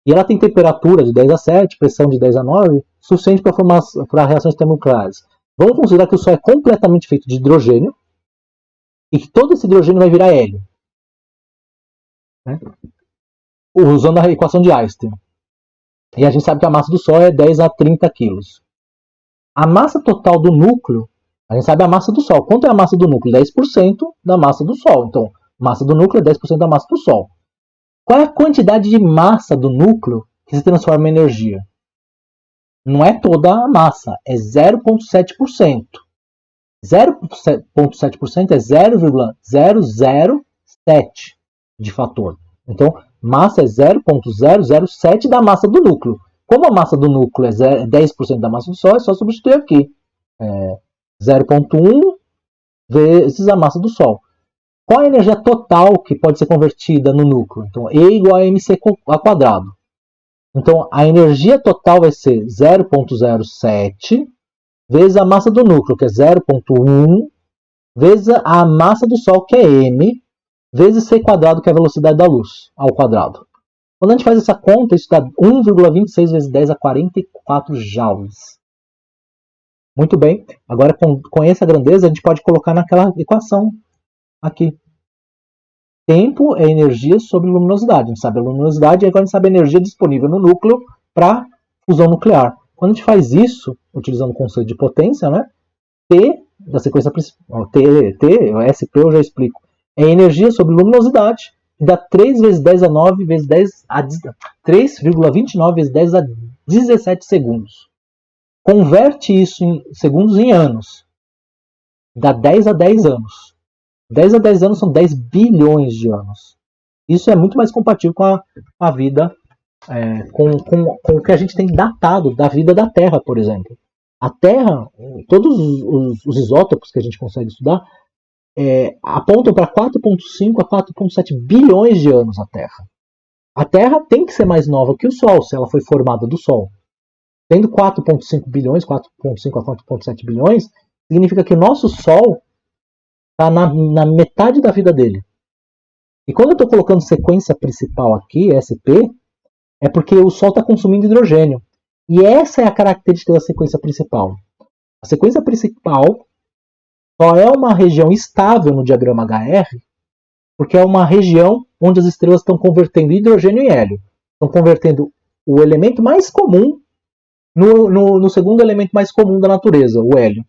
E ela tem temperatura de 10 a 7, pressão de 10 a 9, suficiente para reações termonucleares. Vamos considerar que o Sol é completamente feito de hidrogênio e que todo esse hidrogênio vai virar hélio. Né? Usando a equação de Einstein. E a gente sabe que a massa do Sol é 10 a 30 quilos. A massa total do núcleo, a gente sabe a massa do Sol. Quanto é a massa do núcleo? 10% da massa do Sol. Então, massa do núcleo é 10% da massa do Sol. Qual é a quantidade de massa do núcleo que se transforma em energia? Não é toda a massa, é 0,7%. 0,7% é 0,007 de fator. Então, massa é 0,007 da massa do núcleo. Como a massa do núcleo é 10% da massa do Sol, é só substituir aqui. 0,1 vezes a massa do Sol. Qual a energia total que pode ser convertida no núcleo? Então, E igual a mc². Então, a energia total vai ser 0,07 vezes a massa do núcleo, que é 0,1, vezes a massa do Sol, que é m, vezes c², que é a velocidade da luz, ao quadrado. Quando a gente faz essa conta, isso dá 1,26 vezes 10 a 44 joules. Muito bem. Agora, com essa grandeza, a gente pode colocar naquela equação aqui. Tempo é energia sobre luminosidade. A gente sabe a luminosidade e agora a gente sabe a energia disponível no núcleo para fusão nuclear. Quando a gente faz isso, utilizando o conceito de potência, né? T da sequência principal, SP eu já explico, é energia sobre luminosidade, que dá 3 vezes 10 a 9 vezes 10 a 3,29 vezes 10 a 17 segundos. Converte isso em segundos em anos. Dá 10 a 10 anos. 10 a 10 anos são 10 bilhões de anos. Isso é muito mais compatível com a vida, com o que a gente tem datado da vida da Terra, por exemplo. A Terra, todos os isótopos que a gente consegue estudar, apontam para 4,5 a 4,7 bilhões de anos a Terra. A Terra tem que ser mais nova que o Sol, se ela foi formada do Sol. Tendo 4,5 bilhões, 4,5 a 4,7 bilhões, significa que o nosso Sol está na metade da vida dele. E quando eu estou colocando sequência principal aqui, SP, é porque o Sol está consumindo hidrogênio. E essa é a característica da sequência principal. A sequência principal só é uma região estável no diagrama HR, porque é uma região onde as estrelas estão convertendo hidrogênio em hélio. Estão convertendo o elemento mais comum no segundo elemento mais comum da natureza, o hélio.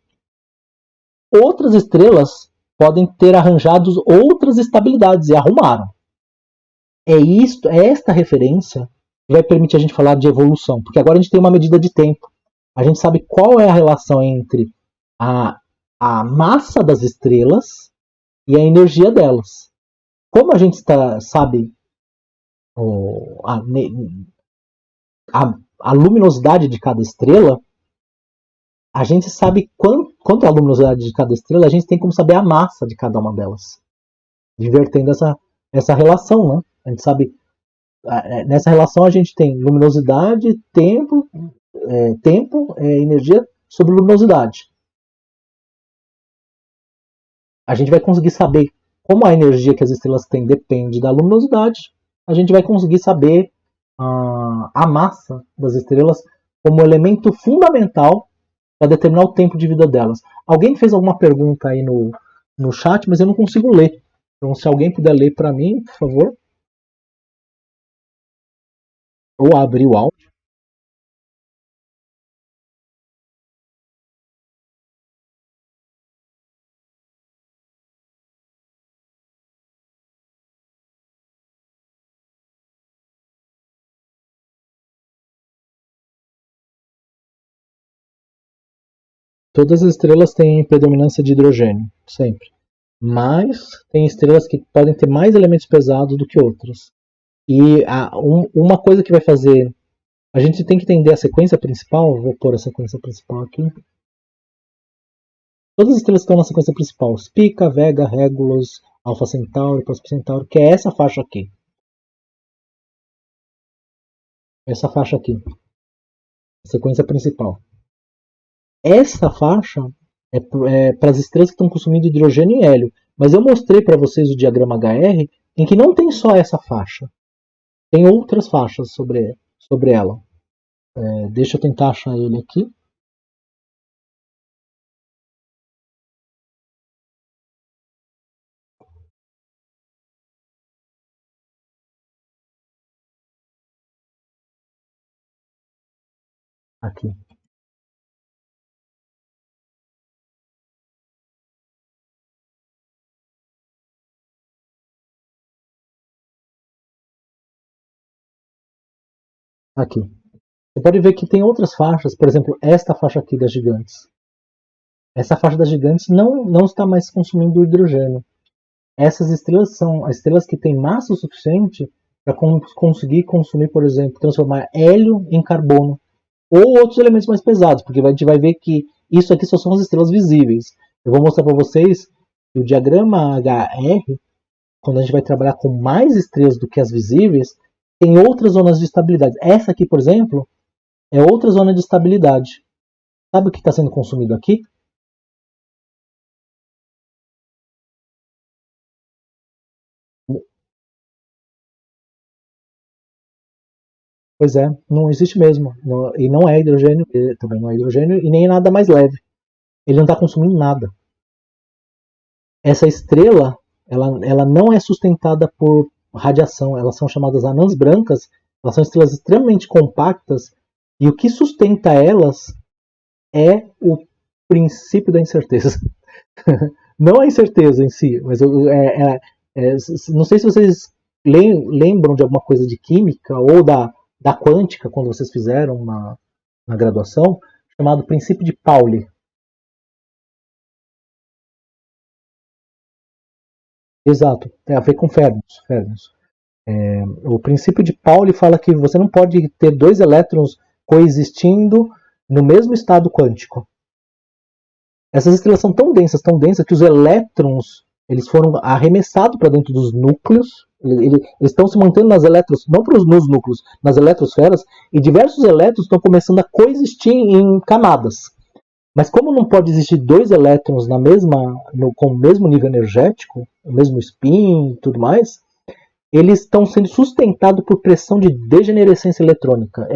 Outras estrelas podem ter arranjado outras estabilidades e arrumaram. É esta referência que vai permitir a gente falar de evolução, porque agora a gente tem uma medida de tempo. A gente sabe qual é a relação entre a massa das estrelas e a energia delas. Como a gente sabe a luminosidade de cada estrela, a gente sabe quanto é a luminosidade de cada estrela, a gente tem como saber a massa de cada uma delas. Invertendo essa relação, né? A gente sabe, nessa relação a gente tem luminosidade, tempo, energia sobre luminosidade. A gente vai conseguir saber como a energia que as estrelas têm depende da luminosidade. A gente vai conseguir saber a massa das estrelas como elemento fundamental para determinar o tempo de vida delas. Alguém fez alguma pergunta aí no chat, mas eu não consigo ler. Então, se alguém puder ler para mim, por favor. Ou abrir o áudio. Todas as estrelas têm predominância de hidrogênio, sempre. Mas tem estrelas que podem ter mais elementos pesados do que outras. E uma coisa que vai fazer... A gente tem que entender a sequência principal. Vou pôr a sequência principal aqui. Todas as estrelas que estão na sequência principal. Spica, Vega, Regulus, Alpha Centauri, Proxima Centauri, que é essa faixa aqui. Essa faixa aqui. A sequência principal. Essa faixa é para as estrelas que estão consumindo hidrogênio e hélio. Mas eu mostrei para vocês o diagrama HR em que não tem só essa faixa. Tem outras faixas sobre ela. Deixa eu tentar achar ele aqui. Aqui. Aqui. Você pode ver que tem outras faixas, por exemplo, esta faixa aqui das gigantes. Essa faixa das gigantes não está mais consumindo hidrogênio. Essas estrelas são as estrelas que têm massa o suficiente para conseguir consumir, por exemplo, transformar hélio em carbono ou outros elementos mais pesados, porque a gente vai ver que isso aqui só são as estrelas visíveis. Eu vou mostrar para vocês que o diagrama HR, quando a gente vai trabalhar com mais estrelas do que as visíveis, tem outras zonas de estabilidade. Essa aqui, por exemplo, é outra zona de estabilidade. Sabe o que está sendo consumido aqui? Pois é, não existe mesmo. E não é hidrogênio, também não é hidrogênio, e nem nada mais leve. Ele não está consumindo nada. Essa estrela, ela não é sustentada por radiação. Elas são chamadas anãs brancas. Elas são estrelas extremamente compactas. E o que sustenta elas é o princípio da incerteza. Não a incerteza em si, mas não sei se vocês lembram de alguma coisa de química ou da quântica, quando vocês fizeram na graduação, chamado princípio de Pauli. Exato, tem a ver com fermions. O princípio de Pauli fala que você não pode ter dois elétrons coexistindo no mesmo estado quântico. Essas estrelas são tão densas que os elétrons eles foram arremessados para dentro dos núcleos. Eles estão se mantendo nas elétrons, não nos núcleos, nas eletrosferas, e diversos elétrons estão começando a coexistir em camadas. Mas como não pode existir dois elétrons com o mesmo nível energético, o mesmo spin e tudo mais, eles estão sendo sustentados por pressão de degenerescência eletrônica.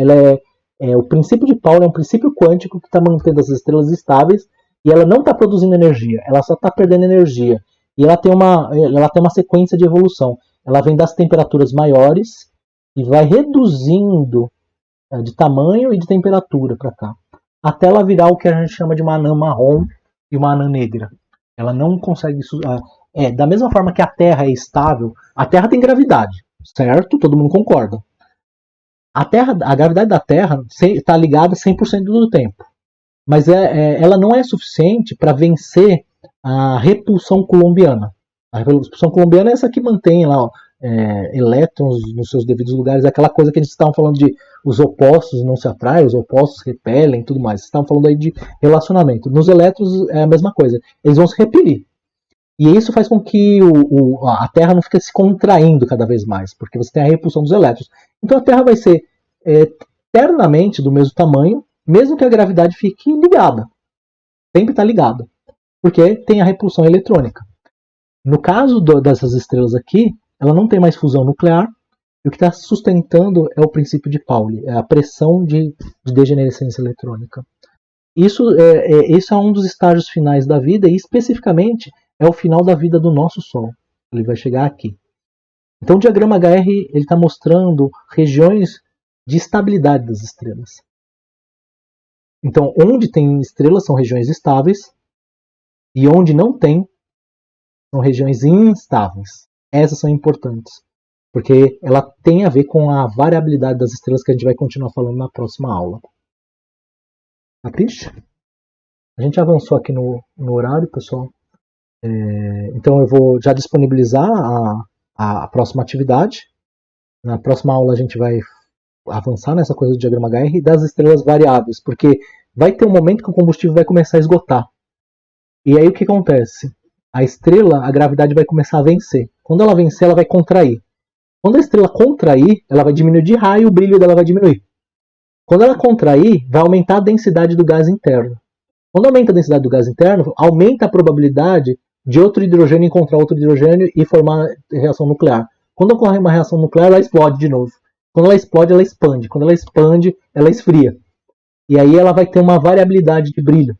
O princípio de Pauli é um princípio quântico que está mantendo as estrelas estáveis e ela não está produzindo energia, ela só está perdendo energia. E ela tem uma sequência de evolução. Ela vem das temperaturas maiores e vai reduzindo de tamanho e de temperatura para cá, até ela virar o que a gente chama de uma anã marrom e uma anã negra. Ela não consegue. Da mesma forma que a Terra é estável, a Terra tem gravidade, certo? Todo mundo concorda. A gravidade da Terra está ligada 100% do tempo, mas ela não é suficiente para vencer a repulsão colombiana. A repulsão colombiana é essa que mantém lá elétrons nos seus devidos lugares, aquela coisa que eles estavam falando de os opostos não se atraem, os opostos repelem e tudo mais. Vocês estavam falando aí de relacionamento. Nos elétrons é a mesma coisa, eles vão se repelir. E isso faz com que a Terra não fique se contraindo cada vez mais, porque você tem a repulsão dos elétrons. Então a Terra vai ser eternamente do mesmo tamanho, mesmo que a gravidade fique ligada. Sempre está ligada, porque tem a repulsão eletrônica. No caso dessas estrelas aqui, ela não tem mais fusão nuclear, e o que está sustentando é o princípio de Pauli, é a pressão de degenerescência eletrônica. Isso é um dos estágios finais da vida, e especificamente é o final da vida do nosso Sol. Ele vai chegar aqui. Então o diagrama HR está mostrando regiões de estabilidade das estrelas. Então onde tem estrelas são regiões estáveis, e onde não tem são regiões instáveis. Essas são importantes, porque ela tem a ver com a variabilidade das estrelas que a gente vai continuar falando na próxima aula. Capricha? A gente avançou aqui no horário, pessoal. Então eu vou já disponibilizar a próxima atividade. Na próxima aula a gente vai avançar nessa coisa do diagrama HR e das estrelas variáveis, porque vai ter um momento que o combustível vai começar a esgotar. E aí o que acontece? A estrela, a gravidade vai começar a vencer. Quando ela vencer, ela vai contrair. Quando a estrela contrair, ela vai diminuir de raio e o brilho dela vai diminuir. Quando ela contrair, vai aumentar a densidade do gás interno. Quando aumenta a densidade do gás interno, aumenta a probabilidade de outro hidrogênio encontrar outro hidrogênio e formar reação nuclear. Quando ocorre uma reação nuclear, ela explode de novo. Quando ela explode, ela expande. Quando ela expande, ela esfria. E aí ela vai ter uma variabilidade de brilho.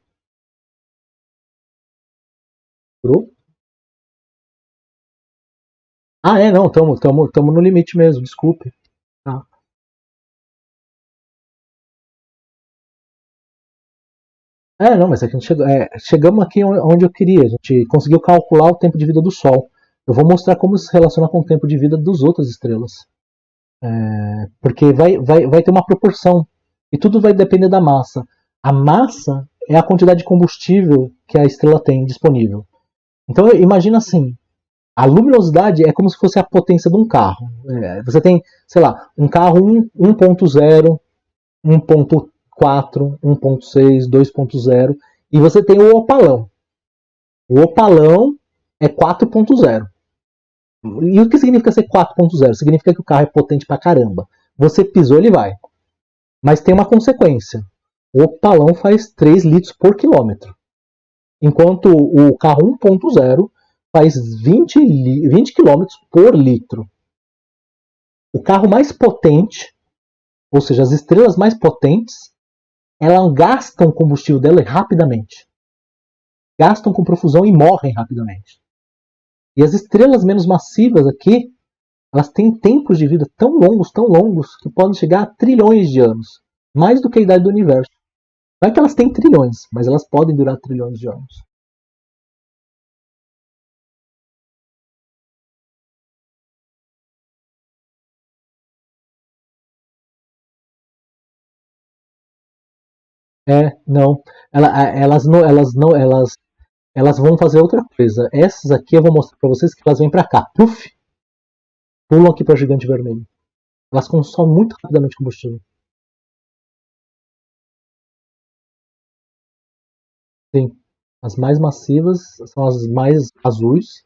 Não, estamos no limite mesmo, desculpe. Tá. Não, mas a gente chegamos aqui onde eu queria. A gente conseguiu calcular o tempo de vida do Sol. Eu vou mostrar como isso se relaciona com o tempo de vida das outras estrelas. Porque vai ter uma proporção. E tudo vai depender da massa. A massa é a quantidade de combustível que a estrela tem disponível. Então imagina assim, a luminosidade é como se fosse a potência de um carro. Você tem, sei lá, um carro 1.0, 1.4, 1.6, 2.0 e você tem o opalão. O opalão é 4.0. E o que significa ser 4.0? Significa que o carro é potente pra caramba. Você pisou, ele vai. Mas tem uma consequência. O opalão faz 3 litros por quilômetro. Enquanto o carro 1.0 faz 20 km por litro. O carro mais potente, ou seja, as estrelas mais potentes, elas gastam o combustível dela rapidamente. Gastam com profusão e morrem rapidamente. E as estrelas menos massivas aqui, elas têm tempos de vida tão longos, que podem chegar a trilhões de anos. Mais do que a idade do universo. Não é que elas têm trilhões, mas elas podem durar trilhões de anos. Não. Elas vão fazer outra coisa. Essas aqui eu vou mostrar para vocês que elas vêm para cá. Puf! Pulam aqui para o gigante vermelho. Elas consomem muito rapidamente combustível. Sim. As mais massivas são as mais azuis.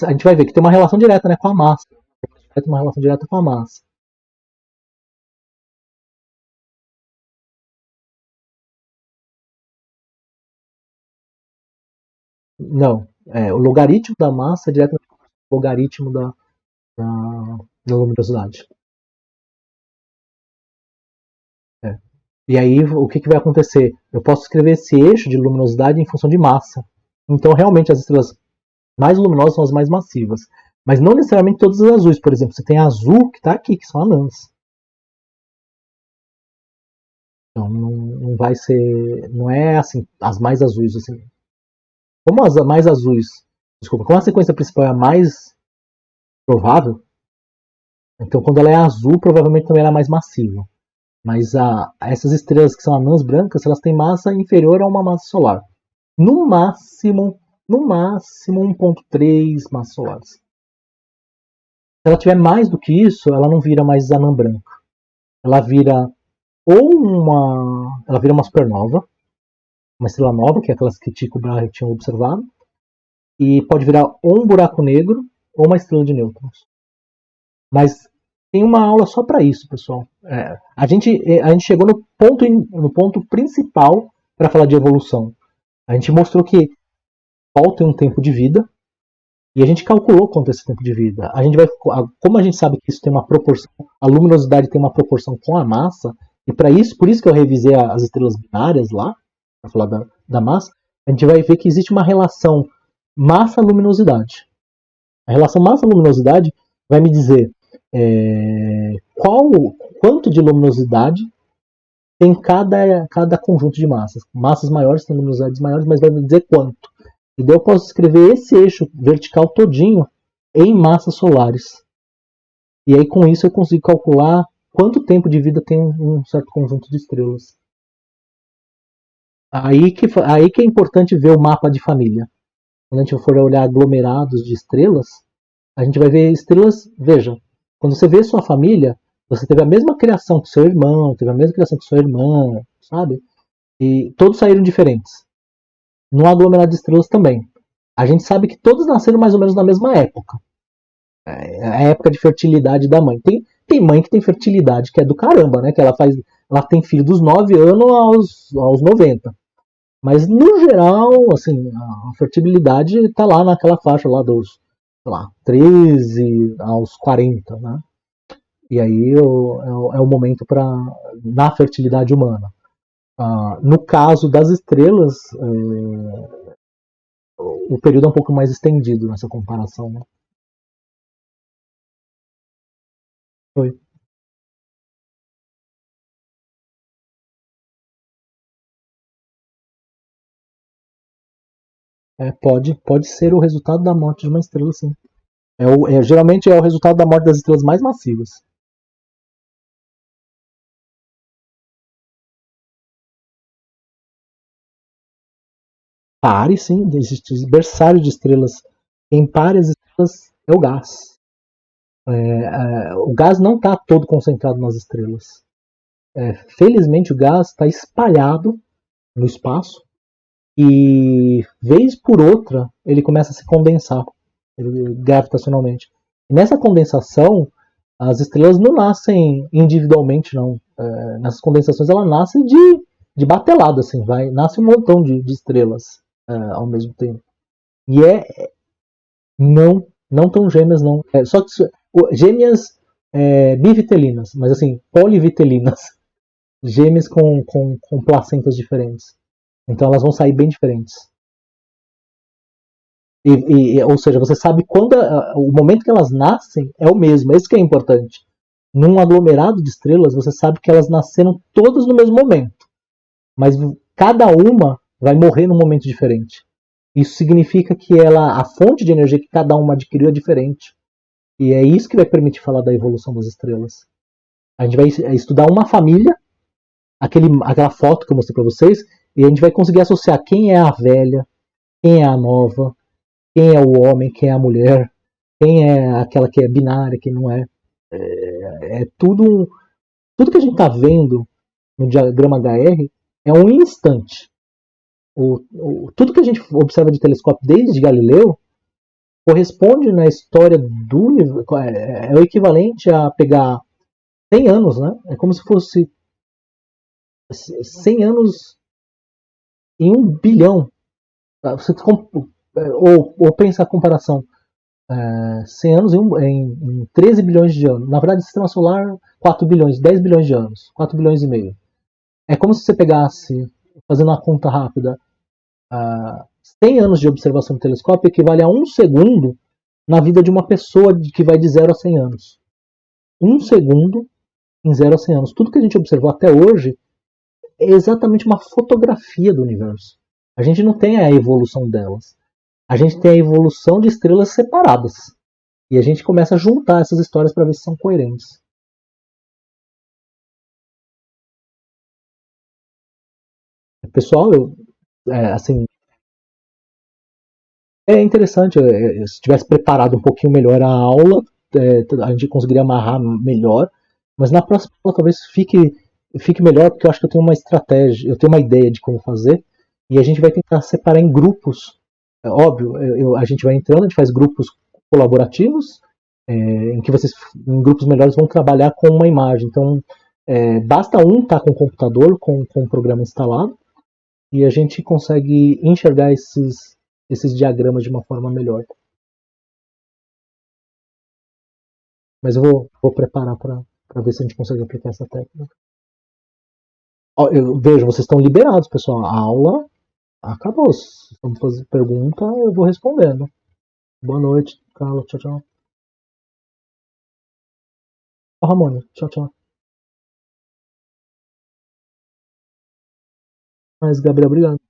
A gente vai ver que tem uma relação direta, né, com a massa. Tem uma relação direta com a massa. Não. O logaritmo da massa é diretamente o logaritmo da luminosidade. E aí, o que vai acontecer? Eu posso escrever esse eixo de luminosidade em função de massa. Então, realmente, as estrelas mais luminosas são as mais massivas. Mas não necessariamente todas as azuis. Por exemplo, você tem a azul que está aqui, que são anãs. Então, não vai ser... Não é assim, as mais azuis. Assim. Como as mais azuis... Desculpa, como a sequência principal é a mais provável, então quando ela é azul, provavelmente também ela é mais massiva. Mas essas estrelas que são anãs brancas, elas têm massa inferior a uma massa solar. No máximo 1,3 massas solares. Se ela tiver mais do que isso, ela não vira mais anã branca. Ela vira ela vira uma supernova, uma estrela nova, que é aquelas que Tycho Brahe tinha observado, e pode virar ou um buraco negro ou uma estrela de nêutrons. Mas tem uma aula só para isso, pessoal. A gente chegou no ponto principal para falar de evolução. A gente mostrou que Sol tem um tempo de vida e a gente calculou quanto é esse tempo de vida. Como a gente sabe que isso tem uma proporção, a luminosidade tem uma proporção com a massa, e por isso que eu revisei as estrelas binárias lá, para falar da massa, a gente vai ver que existe uma relação massa-luminosidade. A relação massa-luminosidade vai me dizer quanto de luminosidade tem cada conjunto de massas. Massas maiores têm luminosidades maiores, mas vai me dizer quanto. E daí eu posso escrever esse eixo vertical todinho em massas solares. E aí com isso eu consigo calcular quanto tempo de vida tem um certo conjunto de estrelas. Aí que é importante ver o mapa de família. Quando a gente for olhar aglomerados de estrelas, a gente vai ver estrelas. Veja, quando você vê sua família, você teve a mesma criação que seu irmão, teve a mesma criação que sua irmã, sabe? E todos saíram diferentes. No aglomerado de estrelas também. A gente sabe que todos nasceram mais ou menos na mesma época. É a época de fertilidade da mãe. Tem mãe que tem fertilidade que é do caramba, né? Que ela tem filho dos 9 anos aos 90. Mas no geral, assim, a fertilidade está lá naquela faixa lá dos, sei lá, 13 aos 40, né? E aí é o momento para na fertilidade humana. No caso das estrelas, o período é um pouco mais estendido nessa comparação. Né? Foi. Pode ser o resultado da morte de uma estrela, sim. Geralmente é o resultado da morte das estrelas mais massivas. Pares, sim, existe berçário de estrelas. Em pares, estrelas é o gás. O gás não está todo concentrado nas estrelas. Felizmente, o gás está espalhado no espaço e, vez por outra, ele começa a se condensar gravitacionalmente. E nessa condensação, as estrelas não nascem individualmente, não. Nessas condensações, ela nasce de batelada, assim, nasce um montão de estrelas ao mesmo tempo. E não tão gêmeas, não. Só que gêmeas bivitelinas, mas assim, polivitelinas. Gêmeas com placentas diferentes. Então elas vão sair bem diferentes. Ou seja, você sabe quando o momento que elas nascem é o mesmo. É isso que é importante. Num aglomerado de estrelas, você sabe que elas nasceram todas no mesmo momento. Mas cada uma vai morrer num momento diferente. Isso significa que a fonte de energia que cada uma adquiriu é diferente. E é isso que vai permitir falar da evolução das estrelas. A gente vai estudar uma família, aquela foto que eu mostrei para vocês, e a gente vai conseguir associar quem é a velha, quem é a nova, quem é o homem, quem é a mulher, quem é aquela que é binária, quem não é. Tudo que a gente está vendo no diagrama HR é um instante. Tudo que a gente observa de telescópio desde Galileu corresponde na história do universo. É o equivalente a pegar 100 anos, né? É como se fosse 100 anos em 1 bilhão. Ou pensa a comparação. 100 anos em 13 bilhões de anos. Na verdade, o sistema solar, 4 bilhões, 10 bilhões de anos, 4 bilhões e meio. É como se você pegasse, fazendo uma conta rápida, 100 anos de observação do telescópio equivale a um segundo na vida de uma pessoa que vai de 0 a 100 anos. Um segundo em 0 a 100 anos. Tudo que a gente observou até hoje é exatamente uma fotografia do universo. A gente não tem a evolução delas. A gente tem a evolução de estrelas separadas. E a gente começa a juntar essas histórias para ver se são coerentes. Pessoal, assim, é interessante, se tivesse preparado um pouquinho melhor a aula, a gente conseguiria amarrar melhor, mas na próxima aula talvez fique melhor, porque eu acho que eu tenho uma estratégia, eu tenho uma ideia de como fazer, e a gente vai tentar separar em grupos. É óbvio, a gente vai entrando, a gente faz grupos colaborativos, em que vocês, em grupos melhores, vão trabalhar com uma imagem. Então, basta um estar com o computador, com o programa instalado, e a gente consegue enxergar esses diagramas de uma forma melhor. Mas eu vou preparar para ver se a gente consegue aplicar essa técnica. Ó, eu vejo, vocês estão liberados, pessoal. A aula acabou. Se vamos fazer pergunta, eu vou respondendo. Boa noite, Carlos. Tchau, tchau. Tchau, Ramone. Tchau, tchau. Mas, Gabriel, obrigado.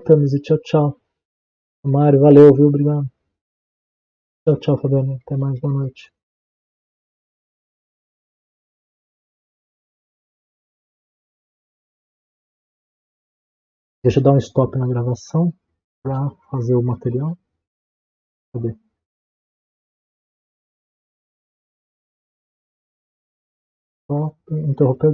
Tamis, tchau, tchau. Mário, valeu, viu? Obrigado. Tchau, tchau, Fabiano. Até mais, boa noite. Deixa eu dar um stop na gravação para fazer o material. Cadê? Stop, interromper